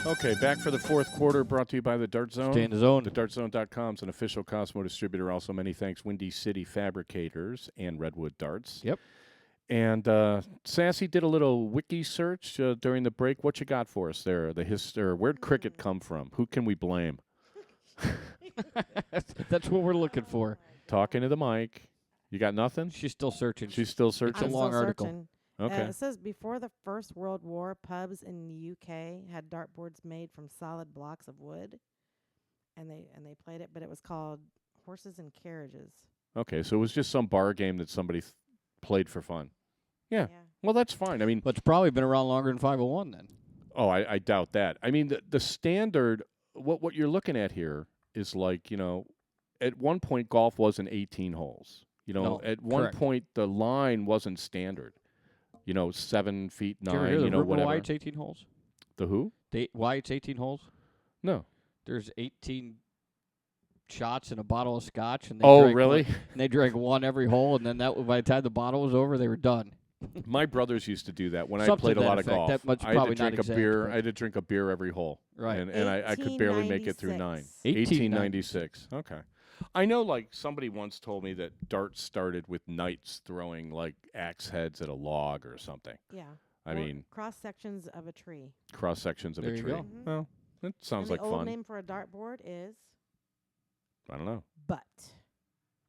Okay, back for the fourth quarter, brought to you by the Dart Zone. Stay in the zone. TheDartZone.com is an official Cosmo distributor. Also, many thanks, Windy City Fabricators and Redwood Darts. Yep. And Sassy did a little wiki search during the break. What you got for us there? Where'd cricket come from? Who can we blame? That's what we're looking for. Talking to the mic. You got nothing? She's still searching. She's still searching? I'm long still article. searching. Okay. It says before the First World War, pubs in the UK had dartboards made from solid blocks of wood, and they played it, but it was called Horses and Carriages. Okay, so it was just some bar game that somebody played for fun. Yeah. Well, that's fine. I mean, But it's probably been around longer than 501 then. oh, I doubt that. I mean, the standard, what you're looking at here is like, at one point golf wasn't 18 holes. No, At one correct. point the line wasn't standard. 7 feet, Did you ever 9, hear the rumor whatever. why it's 18 holes? The who? Why it's 18 holes? No. There's 18 shots in a bottle of scotch. And they Oh, drank really? One, and they drank one every hole, and then by the time the bottle was over, they were done. My brothers used to do that when I Something played to a that lot effect. of golf. That much I had probably to drink not a exact, beer. but- I had to drink a beer every hole. Right. And I could barely make it through 9. 1896. Okay. I know, like, somebody once told me that darts started with knights throwing, like, axe heads at a log or something. Yeah. I mean, cross sections of a tree. cross sections of There a you tree. go. Mhm. Well, that sounds And like the old fun. name for a dartboard is I don't know. butt.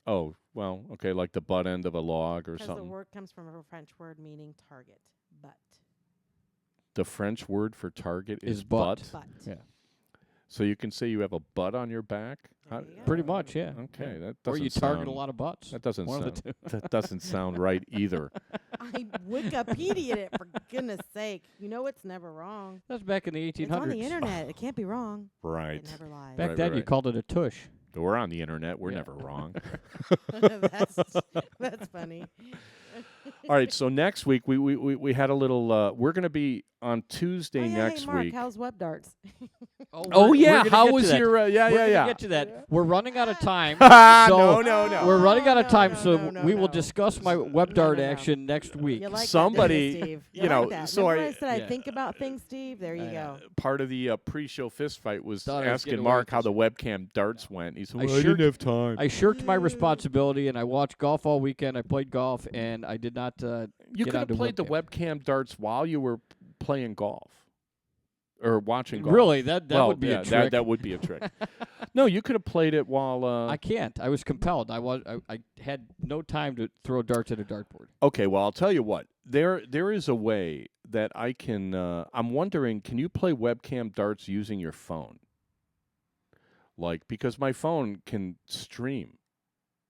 Oh, well, okay, like the butt end of a log or Because the something. word comes from a French word meaning target. Butt. The French word for target is Is butt. Butt. Yeah. So you can say you have a butt on your back? There you go. Pretty much, yeah. Okay, Yeah. that Or doesn't you target sound, a lot of butts. That doesn't One of sound the two. that doesn't sound right either. I Wikipedia'd it, for goodness sake. You know it's never wrong. That's back in the 1800s. It's on the internet. It can't be wrong. Right. It never lies. Back Right, then, right, you right. called it a tush. We're on the internet. We're Yeah. never wrong. That's funny. All right, so next week we had a little. We're going to be on Tuesday Oh, yeah, next hey, Mark, week. how's web darts? Oh we're yeah, gonna how get to was that. your? Yeah, We're yeah, gonna yeah. get to that. We're running out of time. No, so no. We're running out of No, time, no, so no, we will no. discuss my web No, dart no, no. action next week. You like Somebody, that, don't you, Steve? you know, like that. so Remember I- I said I Yeah. think about things, Steve? There you I go. Part of the pre-show fist fight was Thought I was asking getting Mark away how with the webcam darts went. He said, I "Well, I sure didn't have time." I shirked my responsibility, and I watched golf all weekend. I played golf, and I did not You get could have onto played the webcam darts while you were playing golf or watching golf. Really, that well, would be yeah, a trick. That would be a trick. No, you could have played it while. I can't. I was compelled. I had no time to throw darts at a dartboard. Okay, well, I'll tell you what. There is a way that I can. I'm wondering, can you play webcam darts using your phone? Like, because my phone can stream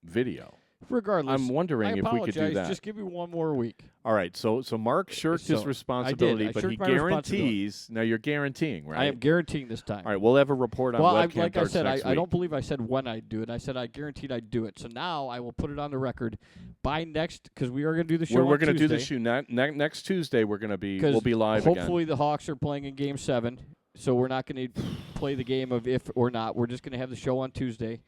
video. Regardless, I'm wondering I if we could do apologize. that. Just give me one more week. All right, so Mark shirked his So, responsibility, I but he shirked my responsibility. guarantees. Now you're guaranteeing, right? I am guaranteeing this time. All right, we'll have a report on well, webcam like I darts said, next I week. don't believe I said when I'd do it. I said I guaranteed I'd do it. So now I will put it on the record by next, because we are going to do the show. We're going to do the Tuesday, show next Tuesday. We're going to be 'cause we'll be live again. hopefully the Hawks are playing in Game 7, so we're not going to play the game of if or not. We're just going to have the show on Tuesday.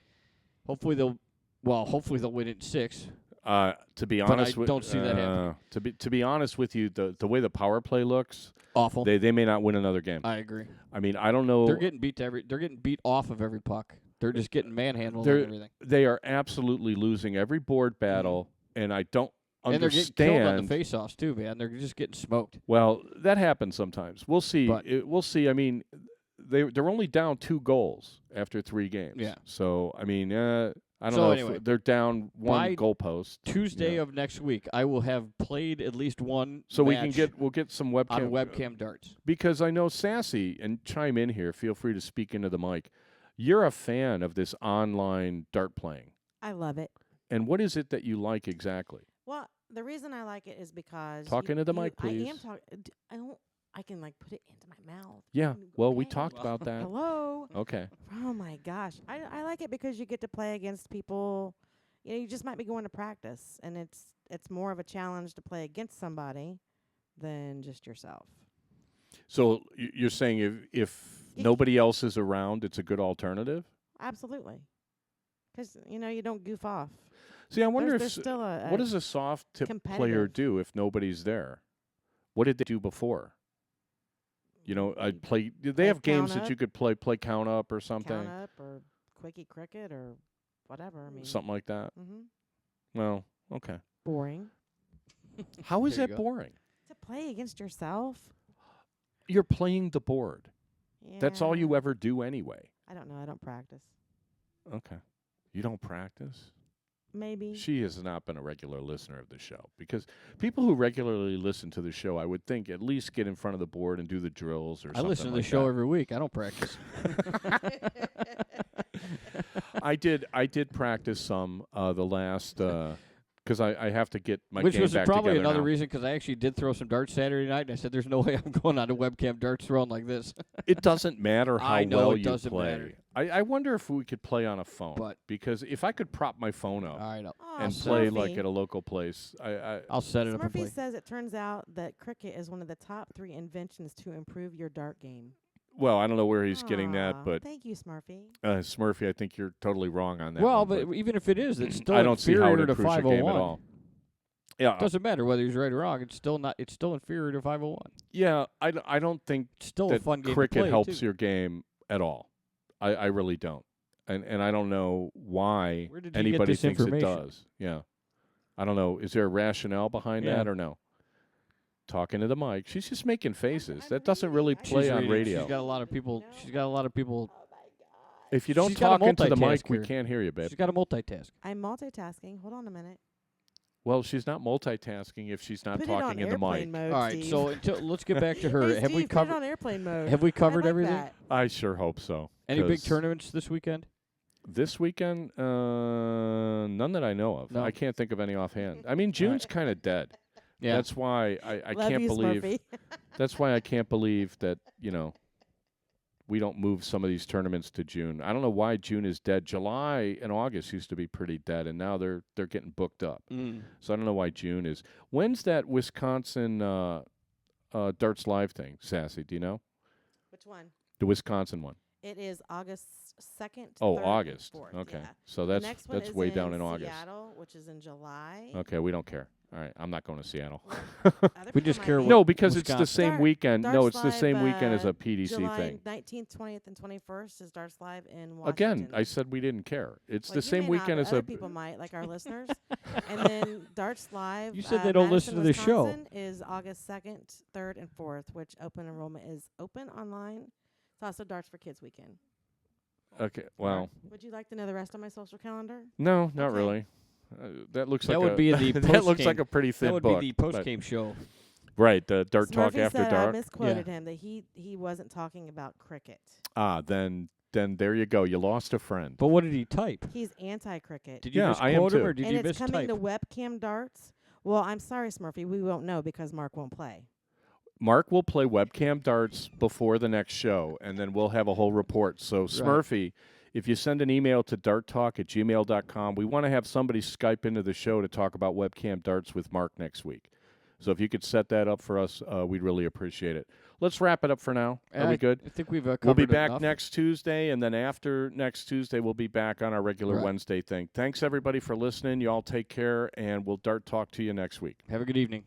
Hopefully they'll win it in 6. To be But honest, I don't see that happening. To be honest with you, the way the power play looks, Awful. they may not win another game. I agree. I mean, I don't know. They're getting beat off of every puck. They're just getting manhandled They're- and everything. They are absolutely losing every board battle, and I don't And they're understand. getting killed on the face-offs too, man. They're just getting smoked. Well, that happens sometimes. We'll see. But- We'll see. I mean, they're only down 2 goals after 3 games. Yeah. So I mean, I don't So know anyway, if they're down 1 by goalpost. Tuesday Yeah. of next week, I will have played at least one So match we'll get some on webcam webcam darts. because I know Sassy, and chime in here. Feel free to speak into the mic. You're a fan of this online dart playing, I love it. and what is it that you like exactly? Well, the reason I like it is because Talk into the mic, I am please. talking. I don't. I can like put it into my mouth. Yeah. Well, we Okay. talked about that. Hello. Okay. Oh my gosh, I like it because you get to play against people. You know, you just might be going to practice, and it's more of a challenge to play against somebody than just yourself. So you're saying if You nobody else is around, it's a good alternative? Absolutely, because you don't goof off. See, I wonder There's if still a what does a soft tip player competitive- do if nobody's there? What did they do before? You know, Maybe I'd play. They play have games Count that you could play count up or something, Count Up or Quickie Cricket or whatever. I mean, something like that. hmm Well, okay. boring How is There you that go. boring? to play against yourself. You're playing the board. That's all you Yeah. ever do anyway. I don't know. I don't practice. Okay. You don't practice? Maybe. She has not been a regular listener of the show because people who regularly listen to the show, I would think, at least get in front of the board and do the drills or I something listen to the like show that. every week. I don't practice. I did practice some the last because I have to get my Which game was back probably together another now. reason because I actually did throw some darts Saturday night, and I said, "There's no way I'm going on a webcam darts throwing like this." It doesn't matter how I know well it you doesn't play. matter. I wonder if we could play on a phone. But- because if I could prop my phone up I know. Oh, and Smurfy. play like at a local place, I'll set it up and Smurfy play. says it turns out that cricket is one of the top 3 inventions to improve your dart game. well, I don't know where he's getting that, Aw, but thank you, Smurfy. Smurfy, I think you're totally wrong on that. Well, one, but even if it is, it's still I don't see how it inferior to improves your game at 501. all. Yeah, Doesn't matter whether he's right or wrong. It's still not. It's still inferior to 501. yeah. I don't think It's still a that fun game cricket to play helps too. your game at all. I really don't, and I don't know why Where did you get anybody this thinks it information? does. Yeah, I don't know. Is there a rationale behind Yeah. that or no? Talking to the mic, she's just making faces. I'm That doesn't really reading. play She's on reading. radio. She's got a lot of people. She's got a lot of people. Oh, my God. If you don't she's got a talk into the mic, multitask we here. can't hear you, babe. She's got to multitask. I'm multitasking. Hold on a minute. Well, she's not multitasking if she's not Put talking it in on the mic. airplane mode, All right, Steve. so let's get back to her. Hey, Have we Steve, put it covered? on airplane mode. Have we covered I like everything? that. I sure hope so. Any big 'cause tournaments this weekend? This weekend? None that I know of. No. I can't think of any offhand. I mean, June's kind of dead. Yeah. That's why I Love can't you, believe. Smurfy. That's why I can't believe that we don't move some of these tournaments to June. I don't know why June is dead. July and August used to be pretty dead, and now they're getting booked up. So I don't know why June is. When's that Wisconsin Darts Live thing, Sassy? Do you know? Which one? The Wisconsin one. It is August 2nd. Oh, 3rd, and August. 4th, Okay. yeah. So The that's next one is way down in August. Seattle, which is in July. Okay, we don't care. All right, I'm not going to Seattle. Other We people just might care be. what- No, because it's the Wisconsin. same weekend. No, it's the Darts same Live, weekend as a PDC July thing. 19th, 20th, and 21st is Darts Live in Washington. Again, I said we didn't care. It's Well, the you same may not, weekend but as other a. people might, like our listeners. And then Darts Live. You said they don't listen Madison, to the show. Wisconsin is August 2nd, 3rd, and 4th, which open enrollment is open online. It's also Darts for Kids weekend. Okay, well, Would you like to know the rest of my social calendar? no, not Okay. really. That looks That like would be the that looks post-game. like a pretty thin That would book. be the but- post-game show. Right, the Dirt Talk Smurfy After said I Dark. misquoted him that he wasn't talking about cricket. Then there you go. You lost a friend. But what did he type? He's anti-cricket. Did you Yeah, I am misquote him too. or did and you it's coming to mistype? webcam darts. Well, I'm sorry, Smurfy. We won't know because Mark won't play. Mark will play webcam darts before the next show, and then we'll have a whole report. So, Smurfy, if you send an email to darttalk@gmail.com, we want to have somebody Skype into the show to talk about webcam darts with Mark next week. So if you could set that up for us, we'd really appreciate it. Let's wrap it up for now. Are we good? I think we've covered We'll be back enough. next Tuesday, and then after next Tuesday, we'll be back on our regular Right. Wednesday thing. Thanks, everybody, for listening. You all take care, and we'll Dart Talk to you next week. Have a good evening.